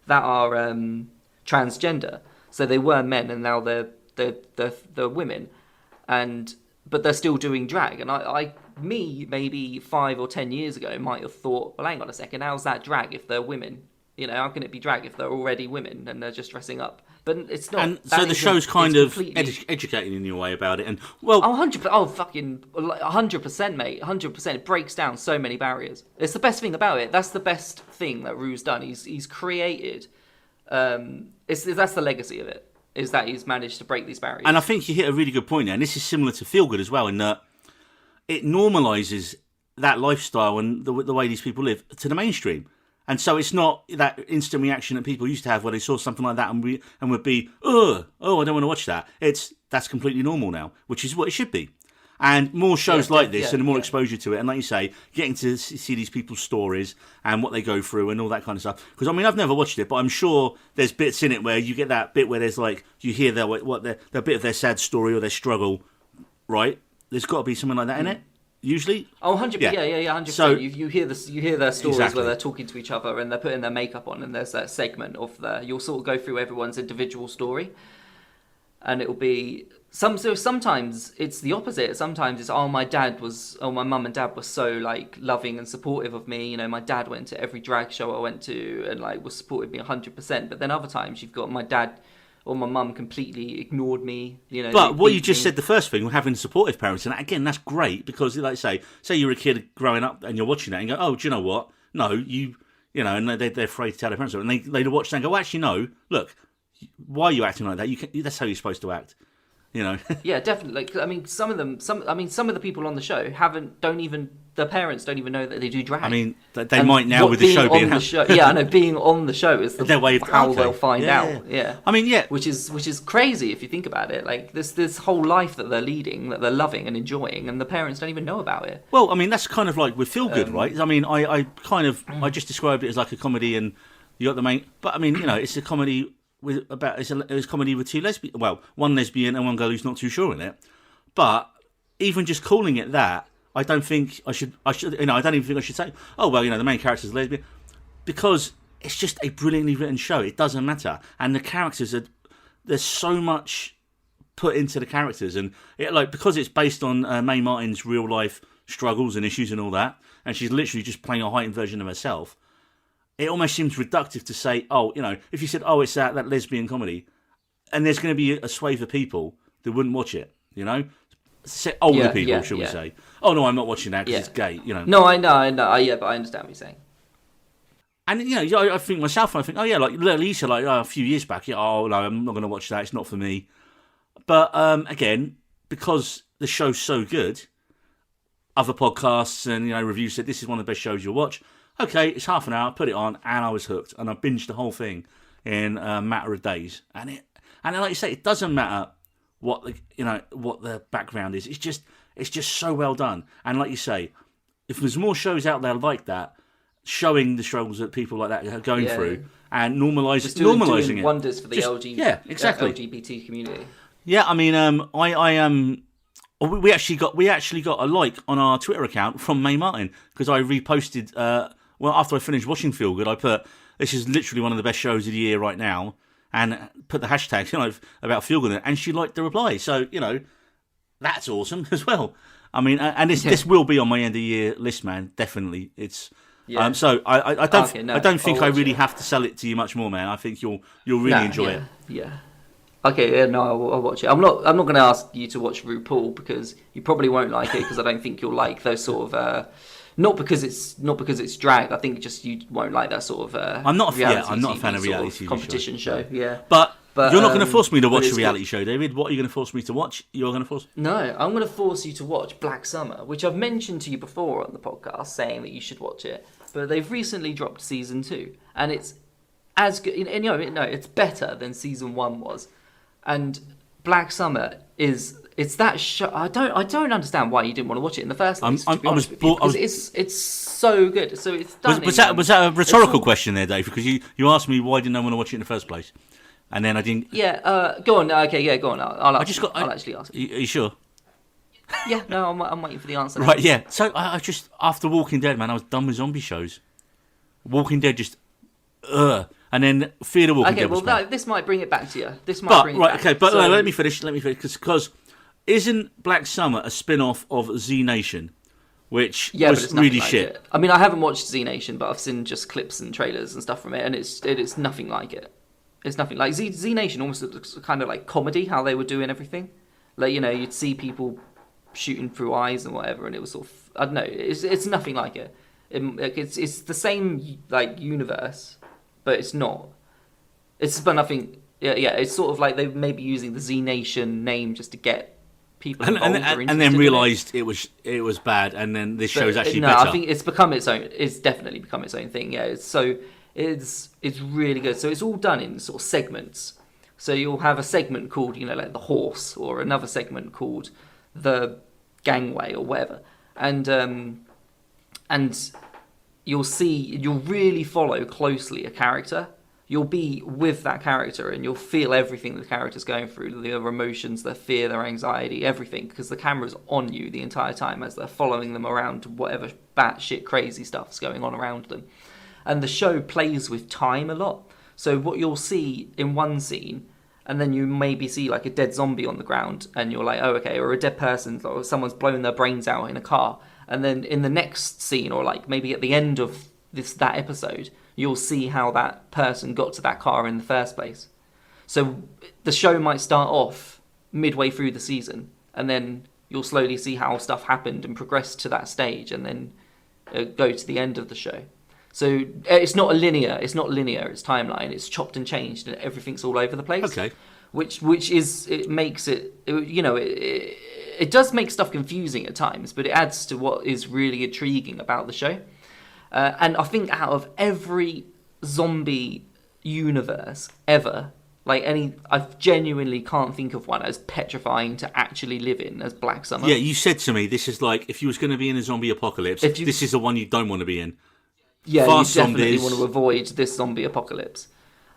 are transgender. So they were men and now they're women, but they're still doing drag. And I maybe 5 or 10 years ago might have thought, well, hang on a second, how's that drag if they're women? You know, how can it be drag if they're already women and they're just dressing up? But it's not. And so the show's kind of educating in your way about it. And well, 100%, mate, 100%. It breaks down so many barriers. It's the best thing about it. That's the best thing that Ru's done. He's created. That's the legacy of it. Is that he's managed to break these barriers. And I think you hit a really good point there. And this is similar to Feel Good as well, in that it normalises that lifestyle and the way these people live to the mainstream. And so it's not that instant reaction that people used to have where they saw something like that and would be, oh, I don't want to watch that. That's completely normal now, which is what it should be. And more shows like this and more exposure to it. And like you say, getting to see these people's stories and what they go through and all that kind of stuff. Because, I mean, I've never watched it, but I'm sure there's bits in it where you get that bit where there's like, you hear their bit of their sad story or their struggle, right? There's got to be something like that in it. Usually, 100%, yeah, 100%. So you hear their stories where they're talking to each other and they're putting their makeup on, and there's that segment of you'll sort of go through everyone's individual story, and it'll be so sometimes it's the opposite. Sometimes it's my mum and dad were so like loving and supportive of me. You know, my dad went to every drag show I went to and like was supported me 100%. But then other times you've got my dad or my mum completely ignored me, you know. But what you just said, the first thing, having supportive parents, and again, that's great because, like say you're a kid growing up and you're watching that and you go, oh, do you know what? No, you know, and they're afraid to tell their parents, and they watch that and go, well, actually, no, look, why are you acting like that? That's how you're supposed to act, you know. Yeah, definitely. Like, I mean, some of the people on the show don't even the parents don't even know that they do drag. I mean, they might now with the show being on the show. Yeah, I know. Being on the show is their way of, how they'll find out. Yeah. I mean, yeah. Which is crazy if you think about it. Like this whole life that they're leading, that they're loving and enjoying, and the parents don't even know about it. Well, I mean, that's kind of like with Feel Good, right? I mean, I just described it as like a comedy, and you got the main. But I mean, it's a comedy it's a comedy with two lesbian. Well, one lesbian and one girl who's not too sure in it. But even just calling it that, I don't think I should. I don't even think I should say, oh well, the main character's lesbian, because it's just a brilliantly written show. It doesn't matter, and the characters there's so much put into the characters, and because it's based on Mae Martin's real life struggles and issues and all that, and she's literally just playing a heightened version of herself. It almost seems reductive to say, if you said, it's that lesbian comedy, and there's going to be a swathe of people that wouldn't watch it, older people, shall we say? Oh no, I'm not watching that because it's gay, No, I know, but I understand what you're saying. And I think myself, like Lisa, a few years back, I'm not going to watch that. It's not for me. But again, because the show's so good, other podcasts and reviews said this is one of the best shows you'll watch. Okay, it's half an hour, put it on, and I was hooked, and I binged the whole thing in a matter of days. And like you say, it doesn't matter what the background is. It's just so well done. And like you say, if there's more shows out there like that, showing the struggles that people like that are going through and normalizing it, wonders for the LGBT community. Yeah, I mean, we actually got a like on our Twitter account from Mae Martin because I reposted. After I finished watching Feel Good, I put this is literally one of the best shows of the year right now, and put the hashtag about Feel Good, and she liked the reply. So that's awesome as well. I mean, and this will be on my end of year list, man. Definitely, it's. Yeah. So I don't think I really have to sell it to you much more, man. I think you'll really enjoy it. Yeah. Okay, I'll watch it. I'm not going to ask you to watch RuPaul because you probably won't like it because I don't think you'll like those sort of not because it's drag. I think just you won't like that sort of. I'm not a fan of reality TV competition show. Yeah, but you're not going to force me to watch a reality show, David. What are you going to force me to watch? You're going to force? No, I'm going to force you to watch Black Summer, which I've mentioned to you before on the podcast, saying that you should watch it. But they've recently dropped season 2, and it's as good. And it's better than season 1 was. And Black Summer it's that show. I don't understand why you didn't want to watch it in the first place. It's so good. So it's done. Was that a rhetorical question there, Dave? Because you asked me why didn't I want to watch it in the first place, and then I didn't. Yeah. Go on. Okay. Yeah. Go on. I'll actually ask. Are you sure? Yeah. No. I'm waiting for the answer. Right. Yeah. So I just after Walking Dead, man, I was done with zombie shows. Walking Dead just. And then Fear the Walking Dead. Okay, well, this might bring it back to you. Let me finish. Because isn't Black Summer a spin-off of Z Nation, which was really shit? It. I mean, I haven't watched Z Nation, but I've seen just clips and trailers and stuff from it, and it's nothing like it. It's nothing like Z Nation. Almost looks kind of like comedy, how they were doing everything. Like you'd see people shooting through eyes and whatever, and it was sort of I don't know. It's nothing like it. It's the same like universe. But it's not. It's but nothing. Yeah. It's sort of like they may be using the Z Nation name just to get people and then realised it was bad, and then this show's actually better. No, I think it's become its own. It's definitely become its own thing. Yeah. It's really good. So it's all done in sort of segments. So you'll have a segment called like the horse, or another segment called the gangway, or whatever, and you'll really follow closely a character. You'll be with that character and you'll feel everything the character's going through, their emotions, their fear, their anxiety, everything, because the camera's on you the entire time as they're following them around to whatever batshit crazy stuff's going on around them. And the show plays with time a lot. So what you'll see in one scene, and then you maybe see like a dead zombie on the ground, and you're like, oh, okay, or a dead person, or someone's blown their brains out in a car. And then in the next scene, or like maybe at the end of that episode, you'll see how that person got to that car in the first place. So the show might start off midway through the season, and then you'll slowly see how stuff happened and progress to that stage, and then go to the end of the show. So it's not linear. It's timeline. It's chopped and changed, and everything's all over the place. Okay. Which makes it it does make stuff confusing at times, but it adds to what is really intriguing about the show. And I think out of every zombie universe ever, I genuinely can't think of one as petrifying to actually live in as Black Summer. Yeah, you said to me, this is like, if you was going to be in a zombie apocalypse, this is the one you don't want to be in. Yeah, Fast you definitely zombies. want to avoid this zombie apocalypse.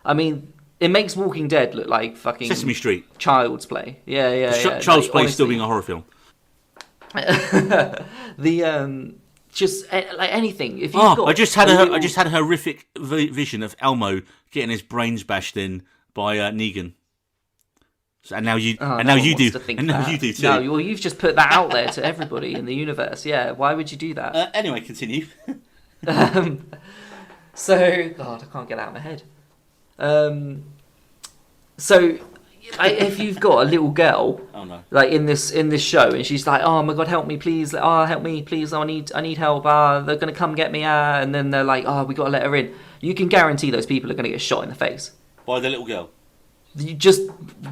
I mean, it makes Walking Dead look like fucking Sesame Street. Child's Play. Yeah. Child's Play still being a horror film. Just like anything. If you've got I just had a horrific vision of Elmo getting his brains bashed in by Negan. So, and now you do, and now you do too. No, well, you've just put that out there to everybody in the universe. Yeah, why would you do that? Anyway, continue. So, God, I can't get out of my head. So, if you've got a little girl, like in this show, and she's like, "Oh my God, help me, please! Oh, help me, please! I need help! They're gonna come get me!" And then they're like, "Oh, we got to let her in." You can guarantee those people are gonna get shot in the face By the little girl. just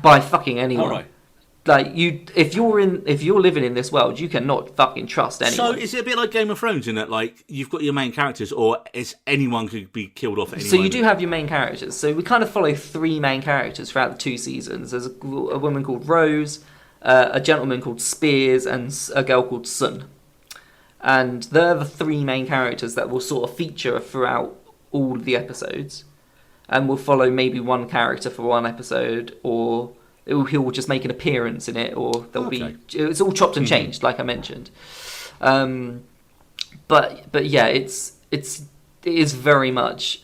by fucking anyone. All right. Like if you're living in this world, you cannot fucking trust anyone. So is it a bit like Game of Thrones in that, like, you've got your main characters, or is anyone could be killed off at any So moment? you do have your main characters. So we kind of follow three main characters throughout the 2 seasons. There's a woman called Rose, a gentleman called Spears, and a girl called Sun. And they're the 3 main characters that will sort of feature throughout all of the episodes. And we'll follow maybe one character for one episode, or he'll just make an appearance in it, or there'll be... It's all chopped and changed, like I mentioned. But yeah, it is very much...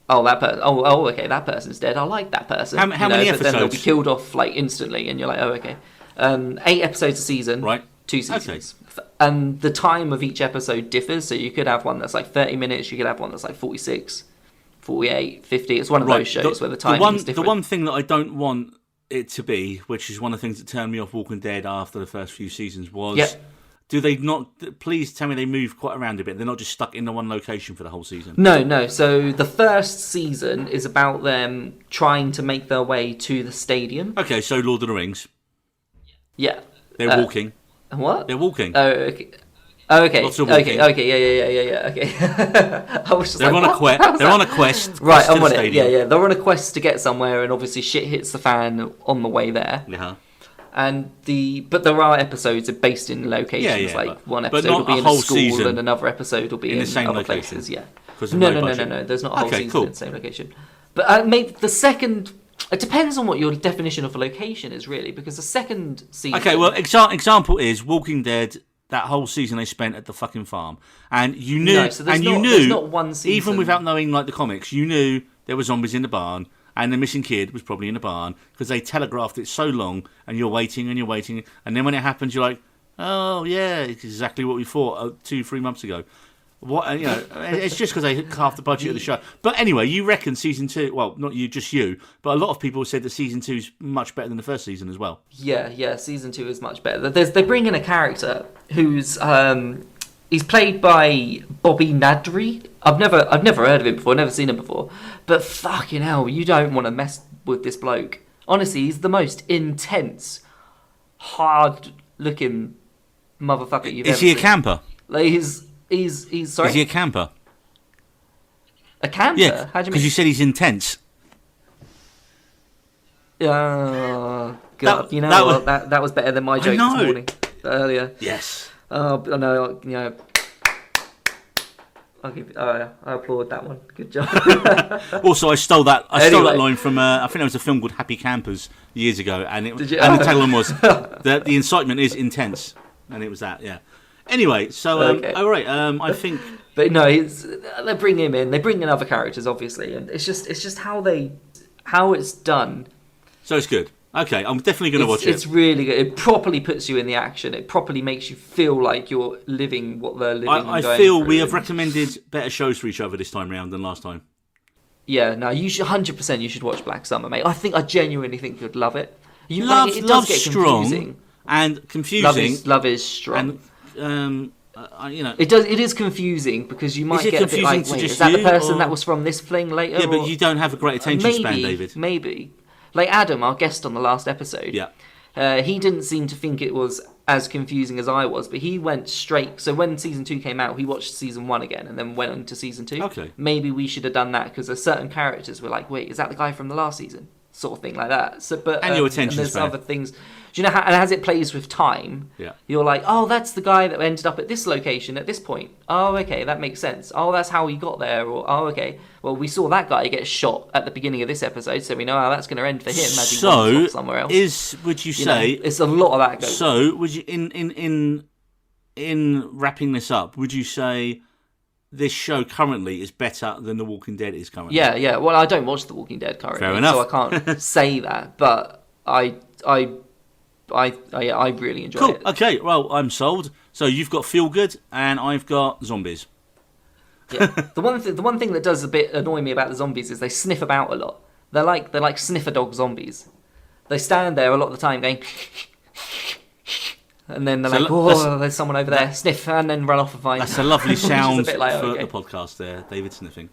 okay, that person's dead. I like that person. How many episodes? But then they'll be killed off like instantly, and you're like, oh, okay. 8 episodes a season, right? 2 seasons. Okay. And the time of each episode differs, so you could have one that's like 30 minutes, you could have one that's like 46, 48, 50. It's one of those shows where the time is different. The one thing that I don't want it to be, which is one of the things that turned me off Walking Dead after the first few seasons, was... Do they not... Please tell me they move quite around a bit. They're not just stuck in the one location for the whole season. No. So the first season is about them trying to make their way to the stadium. Okay, so Lord of the Rings. Yeah. They're walking. What? They're walking. Oh, okay. Oh, okay. Lots of walking. Okay, yeah. Okay. I was just they're on a quest. They're on a quest. Right, I'm on it. Yeah. They're on a quest to get somewhere, and obviously shit hits the fan on the way there. Yeah. But there are episodes based in locations. One episode will be in a school, season and another episode will be in the same other location. places. Yeah. No. There's not a whole season in the same location. But maybe the second. It depends on what your definition of a location is, really, because the second season... Okay, well, example is Walking Dead, that whole season they spent at the fucking farm. And you knew... No, so there's not one season. Even without knowing, like, the comics, you knew there were zombies in the barn, and the missing kid was probably in the barn, because they telegraphed it so long, and you're waiting, and then when it happens, you're like, oh, yeah, it's exactly what we thought 2-3 months ago. What it's just because they hit half the budget of the show. But anyway, you reckon season 2? Well, not you, just you. But a lot of people said that season 2 is much better than the first season as well. Yeah, season 2 is much better. They bring in a character who's he's played by Bobby Nadry. I've never heard of him before, never seen him before. But fucking hell, you don't want to mess with this bloke. Honestly, he's the most intense, hard-looking motherfucker you've ever seen. Is he a camper? Like He's sorry. Is he a camper? A camper? Yeah, because you said he's intense. God, that was better than my joke this morning earlier. Yes. I applaud that one. Good job. Also, I stole that line from I think there was a film called Happy Campers years ago, and and the tagline was the incitement is intense, and it was that. Yeah. Anyway, so all right. I think, but no, they bring him in. They bring in other characters, obviously, and it's just how it's done. So it's good. Okay, I'm definitely going to watch it. It's really good. It properly puts you in the action. It properly makes you feel like you're living what they're living. I feel we have recommended better shows for each other this time round than last time. Yeah, no, you should 100%. You should watch Black Summer, mate. I genuinely think you'd love it. It does get confusing. And confusing. Love is strong. And, it is confusing because you might get a bit like, wait, is that the person that was from this fling later? Yeah, but you don't have a great attention span, David. Maybe. Like Adam, our guest on the last episode. Yeah. He didn't seem to think it was as confusing as I was, but he went straight. So when season 2 came out, he watched season 1 again and then went on to season 2. Okay. Maybe we should have done that because there's certain characters were like, wait, is that the guy from the last season? Sort of thing like that. So, but and your attention and there's span. other things. Do you know how? And as it plays with time, Yeah. you're like, oh, that's the guy that ended up at this location at this point. Oh, okay, that makes sense. Oh, that's how he got there. Or oh, okay, well, we saw that guy get shot at the beginning of this episode, so we know how that's going to end for him. As he wanders off somewhere else. Would you You say know, it's a lot of that goes. So would you in wrapping this up? Would you say this show currently is better than The Walking Dead is currently? Yeah. Well, I don't watch The Walking Dead currently, Fair enough. so I can't say that. But I really enjoy Cool. it. Okay. Well, I'm sold. So you've got Feel Good, and I've got Zombies. Yeah. The one thing that does a bit annoy me about the zombies is they sniff about a lot. They're like sniffer dog zombies. They stand there a lot of the time going, and then they're like, "Oh, there's someone over there." Sniff, and then run off and find. That's a lovely sound a bit like, for okay. the podcast there, David sniffing.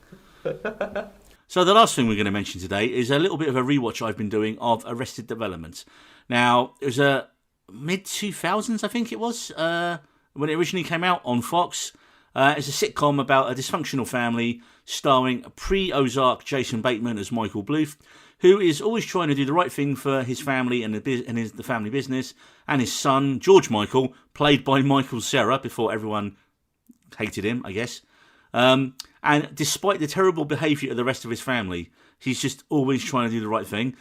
So the last thing we're going to mention today is a little bit of a rewatch I've been doing of Arrested Development. Now, it was a mid-2000s, I think it was, when it originally came out on Fox. It's a sitcom about a dysfunctional family starring pre-Ozark Jason Bateman as Michael Bluth, who is always trying to do the right thing for his family and the family business, and his son, George Michael, played by Michael Cera, before everyone hated him, I guess. And despite the terrible behaviour of the rest of his family, he's just always trying to do the right thing.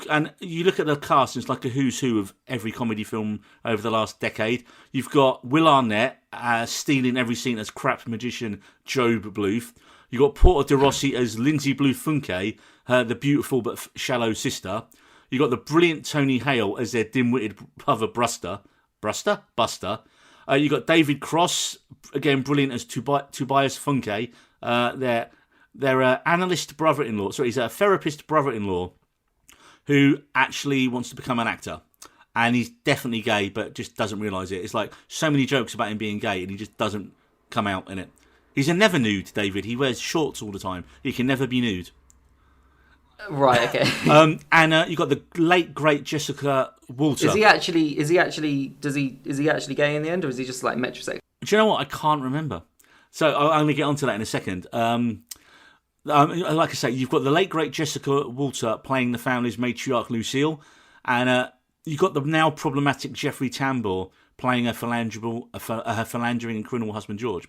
And you look at the cast, and it's like a who's who of every comedy film over the last decade. You've got Will Arnett stealing every scene as crap magician Job Bluth. You've got Porter de Rossi as Lindsay Bluth-Funke, the beautiful but shallow sister. You've got the brilliant Tony Hale as their dim-witted brother Buster. You've got David Cross, again brilliant as Tobias Funke, their analyst brother-in-law. Sorry, he's a therapist brother-in-law who actually wants to become an actor. And he's definitely gay, but just doesn't realise it. It's like so many jokes about him being gay, and he just doesn't come out in it. He's a never nude, David. He wears shorts all the time. He can never be nude. Right. Okay. And you've got the late great Jessica Walter. Is he actually gay in the end, or is he just like metrosexual? Do you know what? I can't remember. So I'm going to get onto that in a second. Like I say, you've got the late great Jessica Walter playing the family's matriarch Lucille, and you've got the now problematic Jeffrey Tambor playing her philandering and criminal husband George.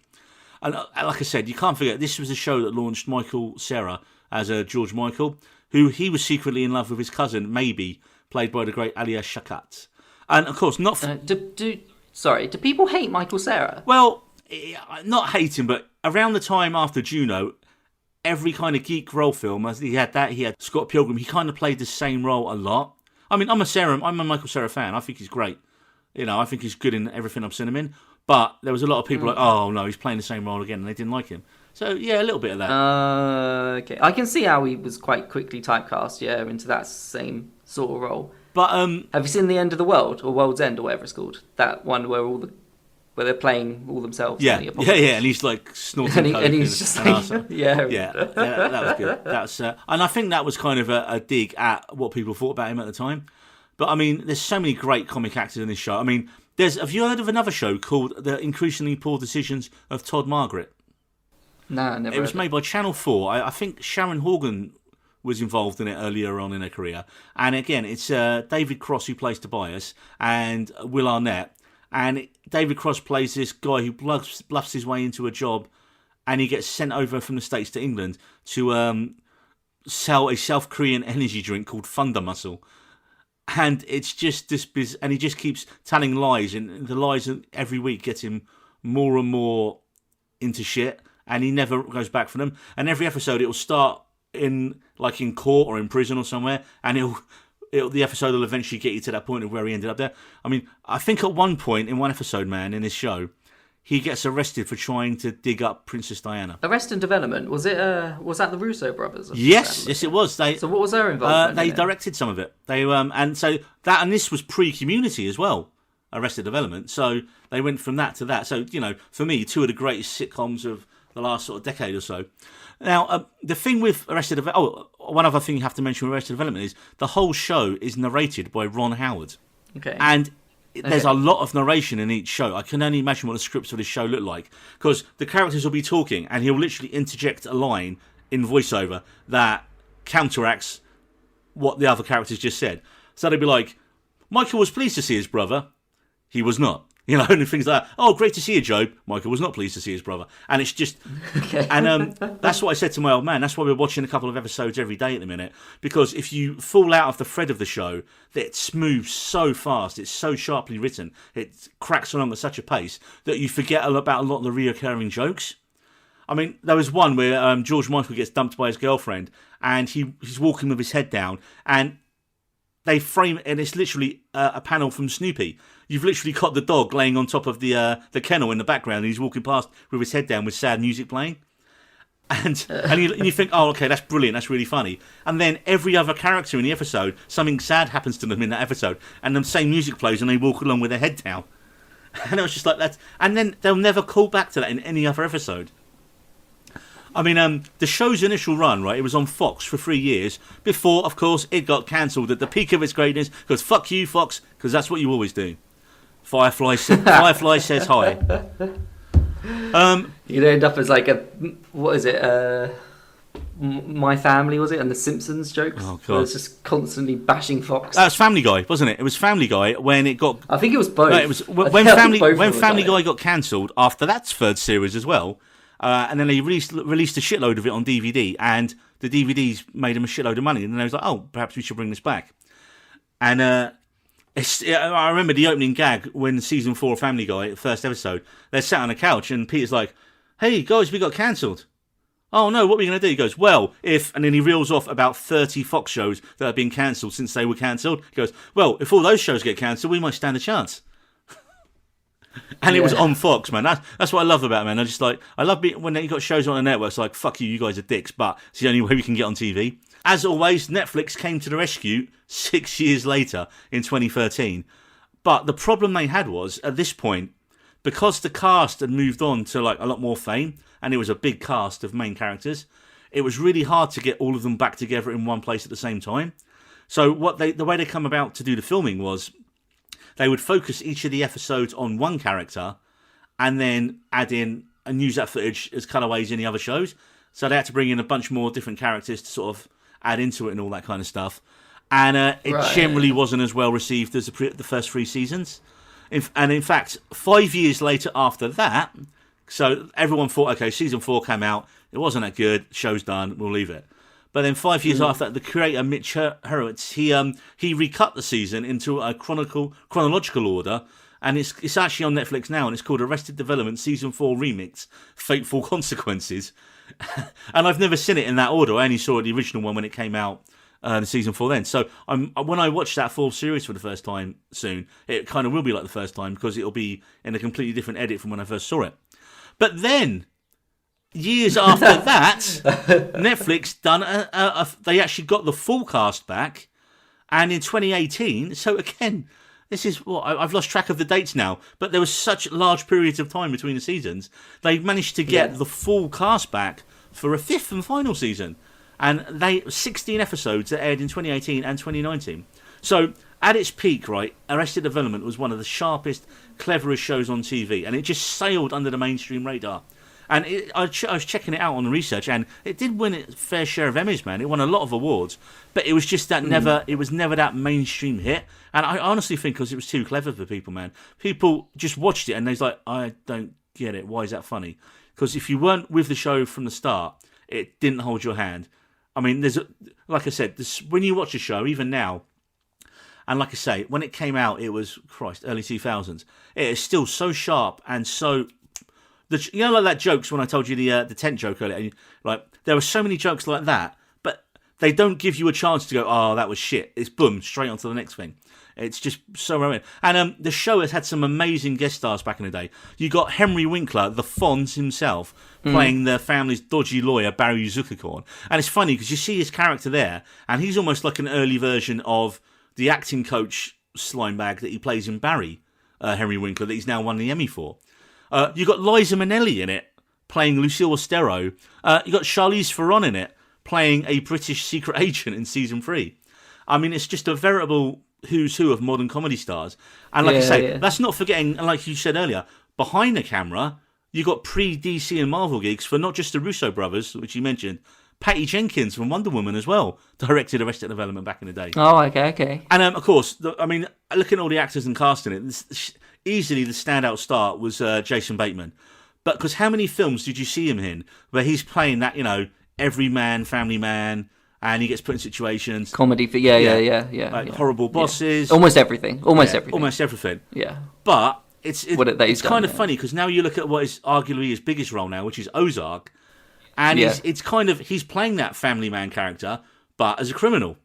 And like I said, you can't forget, this was a show that launched Michael Cera as George Michael, who he was secretly in love with his cousin, maybe, played by the great Alia Shawkat. And of course, not... do people hate Michael Cera? Well, not hate him, but around the time after Juno, every kind of geek role film, as he had Scott Pilgrim, he kind of played the same role a lot. I mean, I'm a Michael Cera fan. I think he's great. I think he's good in everything I've seen him in. But there was a lot of people like, oh no, he's playing the same role again, and they didn't like him. So yeah, a little bit of that. Okay, I can see how he was quite quickly typecast, into that same sort of role. But have you seen The End of the World, or World's End, or whatever it's called? That one where they're playing all themselves. Yeah, and he's like snorting coke and he's just like, that was good. That's and I think that was kind of a dig at what people thought about him at the time. But I mean, there's so many great comic actors in this show. I mean, have you heard of another show called The Increasingly Poor Decisions of Todd Margaret? No, never. It was made by Channel 4. I think Sharon Horgan was involved in it earlier on in her career. And again, it's David Cross who plays Tobias and Will Arnett. And David Cross plays this guy who bluffs his way into a job, and he gets sent over from the States to England to sell a South Korean energy drink called Thunder Muscle. And it's just this biz, and he just keeps telling lies, and the lies every week get him more and more into shit, and he never goes back for them. And every episode, it will start in court or in prison or somewhere, and the episode will eventually get you to that point of where he ended up there. I mean, I think at one point in one episode, man, in this show, he gets arrested for trying to dig up Princess Diana. Arrested Development, was that the Russo brothers? Yes, it was. So what was their involvement? They directed some of it. They and this was pre-Community as well, Arrested Development. So they went from that to that. So for me, two of the greatest sitcoms of the last sort of decade or so. Now, the thing with Arrested Development... one other thing you have to mention with Arrested Development is the whole show is narrated by Ron Howard. Okay. And there's a lot of narration in each show. I can only imagine what the scripts of this show look like, because the characters will be talking and he'll literally interject a line in voiceover that counteracts what the other characters just said. So they'd be like, Michael was pleased to see his brother. He was not. You know, and things like that. Oh, great to see you, Job. Michael was not pleased to see his brother. And it's just... Okay. And that's what I said to my old man. That's why we're watching a couple of episodes every day at the minute. Because if you fall out of the thread of the show, it moves so fast. It's so sharply written. It cracks along at such a pace that you forget about a lot of the reoccurring jokes. I mean, there was one where George Michael gets dumped by his girlfriend and he's walking with his head down, and they frame it, and it's literally a panel from Snoopy. You've literally got the dog laying on top of the kennel in the background, and he's walking past with his head down with sad music playing. And you think, oh, okay, that's brilliant, that's really funny. And then every other character in the episode, something sad happens to them in that episode, and the same music plays, and they walk along with their head down. And it was just like that. And then they'll never call back to that in any other episode. I mean, the show's initial run, right, it was on Fox for 3 years before, of course, it got cancelled at the peak of its greatness, because fuck you, Fox, because that's what you always do. Firefly says hi. You'd end up as like what is it? My Family, was it? And the Simpsons jokes? Oh, God. Where it's just constantly bashing Fox. That was Family Guy, wasn't it? It was Family Guy when it got... I think it was both. No, it was when Family Guy got cancelled after that third series as well. And then they released a shitload of it on DVD, and the DVDs made them a shitload of money. And then they was like, oh, perhaps we should bring this back. And I remember the opening gag when season 4 of Family Guy, the first episode, they're sat on a couch and Peter's like, hey, guys, we got cancelled. Oh, no, what are we going to do? He goes, well, if... And then he reels off about 30 Fox shows that have been cancelled since they were cancelled. He goes, well, if all those shows get cancelled, we might stand a chance. And it was on Fox, man. That's what I love about it, man. I love when you got shows on the network. It's like, fuck you guys are dicks, but it's the only way we can get on TV. As always, Netflix came to the rescue 6 years later in 2013. But the problem they had was, at this point, because the cast had moved on to like a lot more fame, and it was a big cast of main characters, it was really hard to get all of them back together in one place at the same time. So the way they come about to do the filming was, they would focus each of the episodes on one character and then add in and use that footage as cutaways in the other shows. So they had to bring in a bunch more different characters to sort of add into it and all that kind of stuff. And it generally wasn't as well received as the first 3 seasons. And in fact, 5 years later after that, so everyone thought, okay, season 4 came out, it wasn't that good, show's done, we'll leave it. But then 5 years after that, the creator, Mitch Hurwitz, he recut the season into a chronological order, and it's actually on Netflix now, and it's called Arrested Development Season 4 Remix, Fateful Consequences. And I've never seen it in that order. I only saw the original one when it came out in Season 4 then. So when I watch that full series for the first time soon, it kind of will be like the first time, because it'll be in a completely different edit from when I first saw it. But then... years after that, Netflix they actually got the full cast back, and in 2018, so again, this is I've lost track of the dates now, but there was such large periods of time between the seasons, they managed to get the full cast back for a 5th and final season, and 16 episodes that aired in 2018 and 2019. So at its peak, right, Arrested Development was one of the sharpest, cleverest shows on TV, and it just sailed under the mainstream radar. And I was checking it out on the research, and it did win its fair share of Emmys, man. It won a lot of awards, but it was just that it was never that mainstream hit. And I honestly think because it was too clever for people, man. People just watched it and they was like, I don't get it. Why is that funny? Because if you weren't with the show from the start, it didn't hold your hand. I mean, like I said, when you watch a show, even now, and like I say, when it came out, it was, early 2000s. It is still so sharp and so... you know, like that jokes when I told you the tent joke earlier, like there were so many jokes like that, but they don't give you a chance to go, oh, that was shit. It's boom, straight on to the next thing. It's just so rare. And the show has had some amazing guest stars back in the day. You got Henry Winkler, the Fonz himself, playing the family's dodgy lawyer, Barry Zuckerkorn. And it's funny because you see his character there, and he's almost like an early version of the acting coach slimebag that he plays in Barry, Henry Winkler, that he's now won the Emmy for. You got Liza Minnelli in it, playing Lucille Ostero. You got Charlize Theron in it, playing a British secret agent in season 3. I mean, it's just a veritable who's who of modern comedy stars. And like I say, that's not forgetting, like you said earlier, behind the camera, you got pre-DC and Marvel gigs for not just the Russo brothers, which you mentioned, Patty Jenkins from Wonder Woman as well directed Arrested Development back in the day. Oh, okay. And of course, looking at all the actors and casting it, easily the standout star was Jason Bateman. But because how many films did you see him in where he's playing that, everyman, family man, and he gets put in situations. Comedy for, horrible bosses. Almost everything. Almost everything. Yeah. But it's kind of funny because now you look at what is arguably his biggest role now, which is Ozark. And he's playing that family man character, but as a criminal.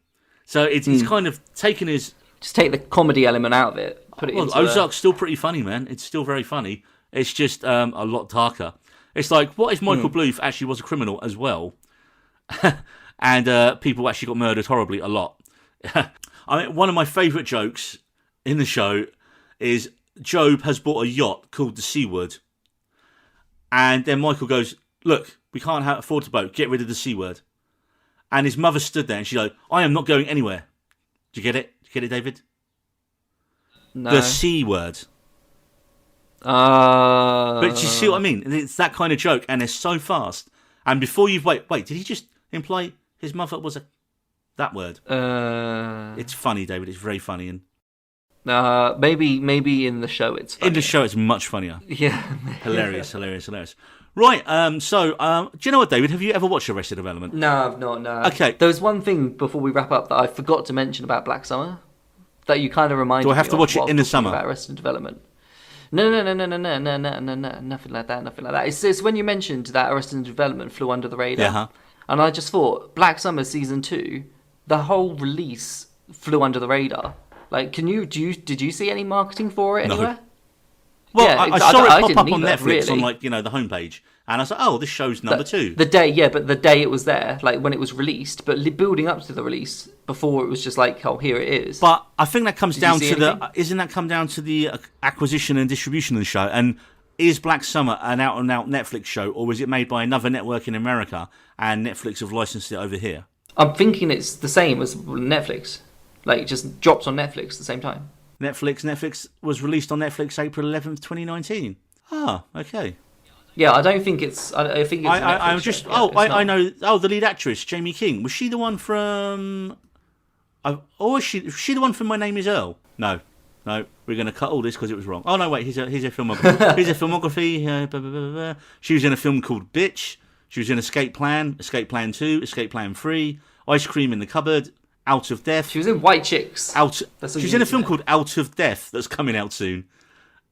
So it's kind of taken his... Just take the comedy element out of it. Ozark's still pretty funny, man. It's still very funny. It's just a lot darker. It's like, what if Michael Bluth actually was a criminal as well? And people actually got murdered horribly a lot. One of my favourite jokes in the show is Job has bought a yacht called the C Word. And then Michael goes, look, we can't afford the boat. Get rid of the C word. And his mother stood there and she's like, I am not going anywhere. Do you get it? Do you get it, David? No. The C word. But you see what I mean? It's that kind of joke and it's so fast. And before you wait, did he just imply his mother was that word? It's funny, David. It's very funny. And maybe in the show it's funnier. In the show it's much funnier. Yeah. Hilarious. Right, so, do you know what, David? Have you ever watched Arrested Development? No, I've not, no. Okay. There was one thing before we wrap up that I forgot to mention about Black Summer that you kind of reminded me of. Do I have to watch it in the summer? About Arrested Development. No, nothing like that. It's when you mentioned that Arrested Development flew under the radar. Yeah. And I just thought, Black Summer Season 2, the whole release flew under the radar. Like, did you see any marketing for it anywhere? No. Well, yeah, I saw it pop up on either, Netflix really. on the homepage, and I was like, "Oh, this show's number 2." The day it was there, like when it was released, but building up to the release, before it was just like, "Oh, here it is." But I think that comes down to the acquisition and distribution of the show. And is Black Summer an out-and-out Netflix show, or was it made by another network in America and Netflix have licensed it over here? I'm thinking it's the same as Netflix, like it just drops on Netflix at the same time. Netflix was released on Netflix April 11th, 2019. Ah, okay. Yeah, I don't think it's... I think it's I'm just... I know... Oh, the lead actress, Jamie King. Was she the one from... Or was she the one from My Name is Earl? No, we're going to cut all this because it was wrong. Oh, no, wait, here's a filmography. Here's a filmography. She was in a film called Bitch. She was in Escape Plan 2, Escape Plan 3, Ice Cream in the Cupboard, Out of Death. She was in White Chicks. She's in a film called Out of Death that's coming out soon.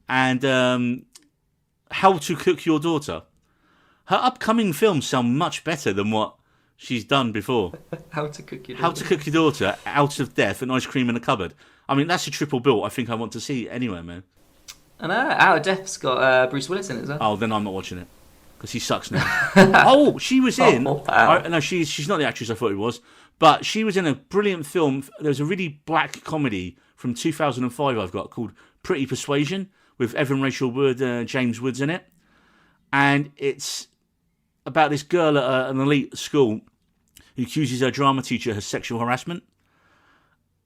And How to Cook Your Daughter. Her upcoming films sound much better than what she's done before. How to Cook Your Daughter. How to Cook Your Daughter, Out of Death, and Ice Cream in the Cupboard. I mean, that's a triple bill I think I want to see anyway, man. I know. Out of Death's got Bruce Willis in it as well. Oh, then I'm not watching it. Because he sucks now. Oh, she was in... wow. No, she's not the actress I thought it was. But she was in a brilliant film. There was a really black comedy from 2005 I've got called Pretty Persuasion with Evan Rachel Wood, James Woods in it. And it's about this girl at an elite school who accuses her drama teacher of sexual harassment.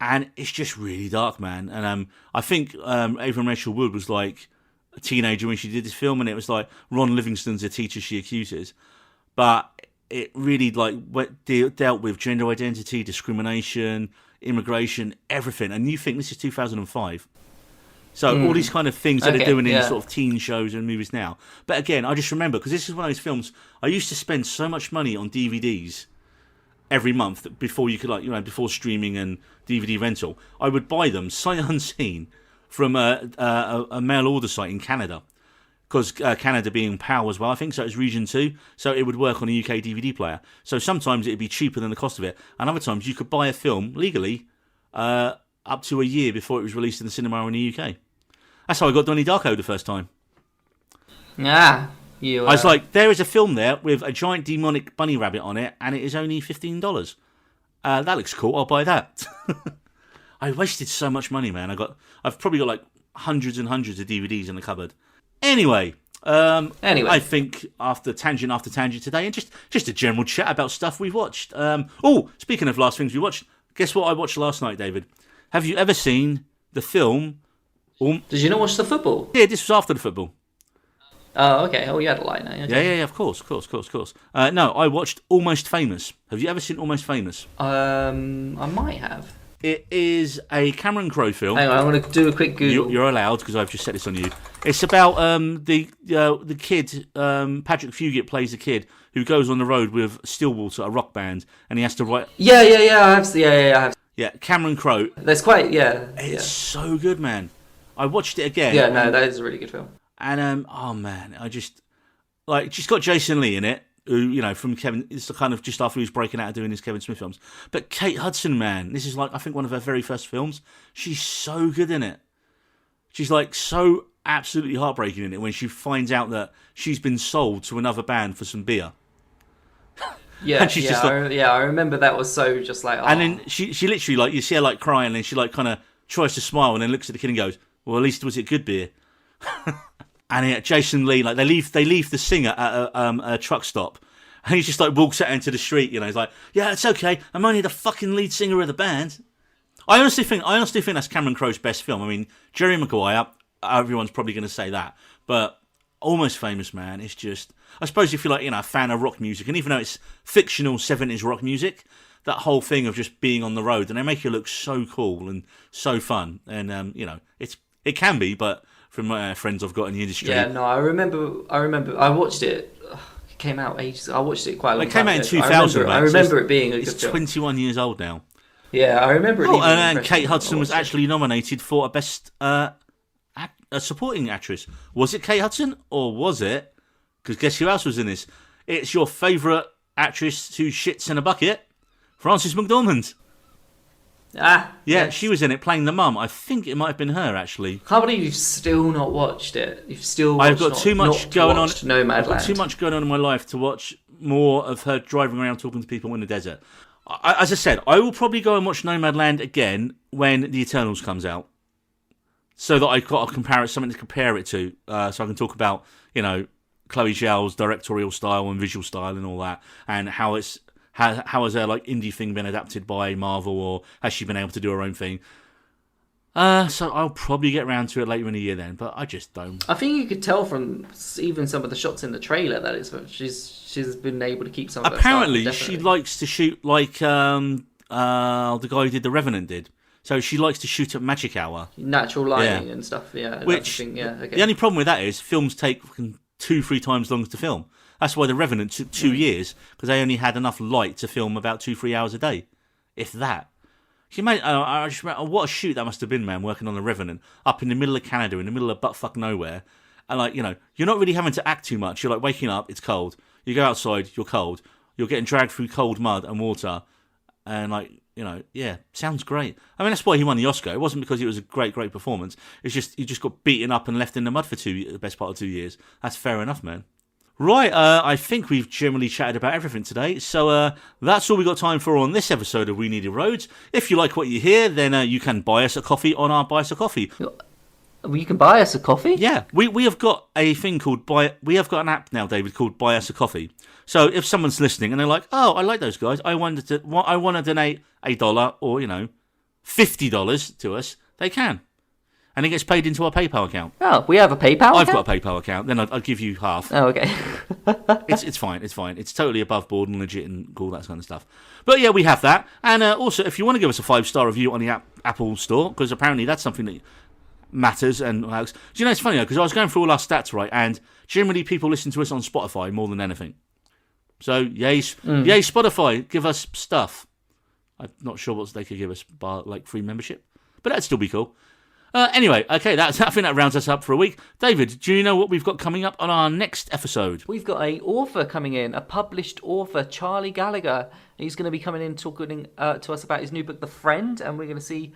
And it's just really dark, man. And I think Evan Rachel Wood was like a teenager when she did this film, and it was like Ron Livingston's a teacher she accuses. But it really dealt with gender identity, discrimination, immigration, everything. And you think this is 2005. So all these kind of things that they're doing in sort of teen shows and movies now. But again, I just remember, because this is one of those films, I used to spend so much money on DVDs every month before you could, before streaming and DVD rental. I would buy them sight unseen from a mail order site in Canada. Because Canada being PAL as well, I think, so it's Region 2, so it would work on a UK DVD player. So sometimes it'd be cheaper than the cost of it, and other times you could buy a film legally up to a year before it was released in the cinema in the UK. That's how I got Donnie Darko the first time. I was like, there is a film there with a giant demonic bunny rabbit on it, and it is only $15. That looks cool, I'll buy that. I wasted so much money, man. I've probably got like hundreds and hundreds of DVDs in the cupboard. Anyway, I think after tangent today, and just a general chat about stuff we've watched. Speaking of last things we watched, guess what I watched last night, David? Have you ever seen the film? Did you not watch the football? Yeah, this was after the football. Oh, okay. Oh, you had a line now. Okay. Yeah, of course. No, I watched Almost Famous. Have you ever seen Almost Famous? I might have. It is a Cameron Crowe film. Hang on, I'm going to do a quick Google. You're allowed, because I've just set this on you. It's about the kid, Patrick Fugit plays a kid who goes on the road with Stillwater, a rock band, and he has to write... Yeah, I have. Yeah, Cameron Crowe. That's quite, It's so good, man. I watched it again. Yeah, no, that is a really good film. And, oh man, I just... Like, she's got Jason Lee in it, who, you know, from Kevin... It's the kind of just after he was breaking out of doing his Kevin Smith films. But Kate Hudson, man, this is like, I think, one of her very first films. She's so good in it. She's like so absolutely heartbreaking in it when she finds out that she's been sold to another band for some beer. Yeah, and she's just like, I remember that was so just like... Oh. And then she literally, like, you see her like crying, and then she like kind of tries to smile and then looks at the kid and goes, well, at least was it good beer? And Jason Lee, like, they leave the singer at a truck stop, and he just like walks out into the street. You know, he's like, "Yeah, it's okay. I'm only the fucking lead singer of the band." I honestly think that's Cameron Crowe's best film. I mean, Jerry Maguire, everyone's probably going to say that, but Almost Famous, man, it's just... I suppose if you're like, you know, a fan of rock music, and even though it's fictional 70s rock music, that whole thing of just being on the road, and they make you look so cool and so fun, and you know, it can be, but from my friends I've got in the industry. Yeah, no, I remember. I watched it. It came out ages. I watched it quite a long time ago. It came out in 2000. I remember it being a good film. It's 21 years old now. Yeah, I remember it. And Kate Hudson was actually nominated for a best a supporting actress. Was it Kate Hudson or was it? Because guess who else was in this? It's your favourite actress who shits in a bucket, Frances McDormand. Yeah, yes. She was in it playing the mum. I think it might have been her, actually. Can't believe you've still not watched it. I've got too much going on. Nomadland. I've got too much going on in my life to watch more of her driving around talking to people in the desert. As I said, I will probably go and watch Nomadland again when The Eternals comes out, so that I've got something to compare it to, so I can talk about, you know, Chloe Zhao's directorial style and visual style and all that, and how has her like indie thing been adapted by Marvel, or has she been able to do her own thing? So I'll probably get around to it later in the year then, but I just don't. I think you could tell from even some of the shots in the trailer that she's been able to keep some of her apparently style, she likes to shoot like the guy who did The Revenant did. So she likes to shoot at magic hour, natural lighting and stuff. Yeah, which okay. The only problem with that is films take 2-3 times longer to film. That's why The Revenant took 2 years, because they only had enough light to film about 2-3 hours a day, if that. Can you imagine, what a shoot that must have been, man, working on The Revenant up in the middle of Canada, in the middle of buttfuck nowhere, and like, you know, you're not really having to act too much. You're like waking up, it's cold. You go outside, you're cold. You're getting dragged through cold mud and water, and like, you know, yeah, sounds great. I mean, that's why he won the Oscar. It wasn't because it was a great performance. It's just he just got beaten up and left in the mud for the best part of 2 years. That's fair enough, man. Right, I think we've generally chatted about everything today, so that's all we got time for on this episode of We Needed Roads. If you like what you hear, then you can buy us a coffee on our Buy Us a Coffee. You can buy us a coffee? Yeah, we have got a thing called we have got an app now, David, called Buy Us a Coffee. So if someone's listening and they're like, "Oh, I like those guys. I want to donate $1 or, you know, $50 to us," they can. And it gets paid into our PayPal account. Oh, we have a PayPal account? I've got a PayPal account. Then I'll give you half. Oh, okay. It's fine. It's fine. It's totally above board and legit and all that kind of stuff. But yeah, we have that. And also, if you want to give us a 5-star review on the Apple Store, because apparently that's something that matters. And do you know, it's funny, because I was going through all our stats, right? And generally people listen to us on Spotify more than anything. So, yay Spotify, give us stuff. I'm not sure what they could give us, bar like free membership. But that'd still be cool. Anyway, okay, I think that rounds us up for a week. David, do you know what we've got coming up on our next episode? We've got an author coming in, a published author, Charlie Gallagher. He's going to be coming in talking to us about his new book, The Friend, and we're going to see,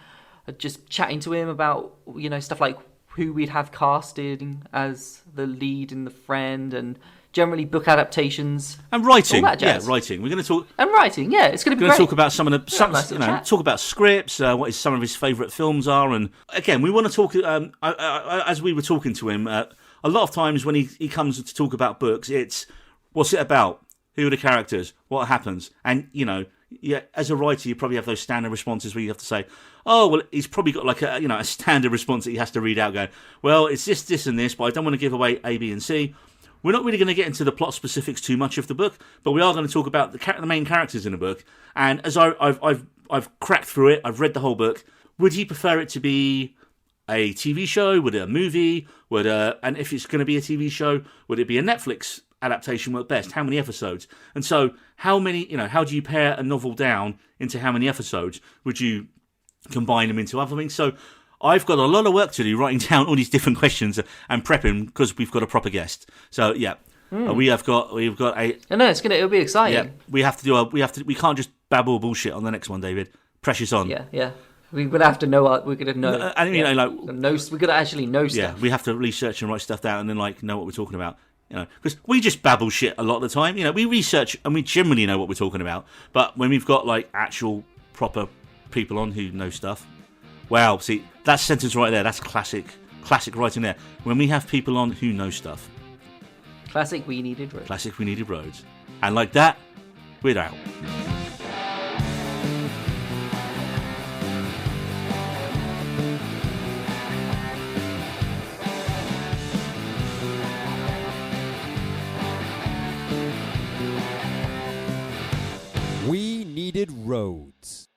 just chatting to him about, you know, stuff like who we'd have casted as the lead in The Friend, and generally book adaptations and writing. All that jazz. Yeah, writing. We're going to talk and writing. Yeah, it's going to be great. Talk about some of the talk about scripts, what some of his favourite films are, and again, we want to talk. As we were talking to him, a lot of times when he comes to talk about books, it's what's it about, who are the characters, what happens, and you know, yeah, as a writer, you probably have those standard responses where you have to say, oh, well, he's probably got like a standard response that he has to read out going, well, it's this, and this, but I don't want to give away A, B, and C. We're not really going to get into the plot specifics too much of the book, but we are going to talk about the main characters in the book. And as I've cracked through it, I've read the whole book. Would you prefer it to be a TV show? Would it a movie? And if it's going to be a TV show, would it be a Netflix adaptation work best? How many episodes? And so how do you pare a novel down into how many episodes? Would you combine them into other things? So I've got a lot of work to do writing down all these different questions and prepping because we've got a proper guest. So yeah, we've got a. No, it'll be exciting. Yeah, we can't just babble bullshit on the next one, David. Pressure's on. Yeah. We're gonna have to know. We're gonna know. And we're gonna actually know stuff. Yeah, we have to research and write stuff down, and then know what we're talking about. Because we just babble shit a lot of the time. We research and we generally know what we're talking about. But when we've got actual proper people on who know stuff, wow! See, that sentence right there. That's classic writing there. When we have people on who know stuff. Classic. We needed roads. And like that, we're out. We needed roads.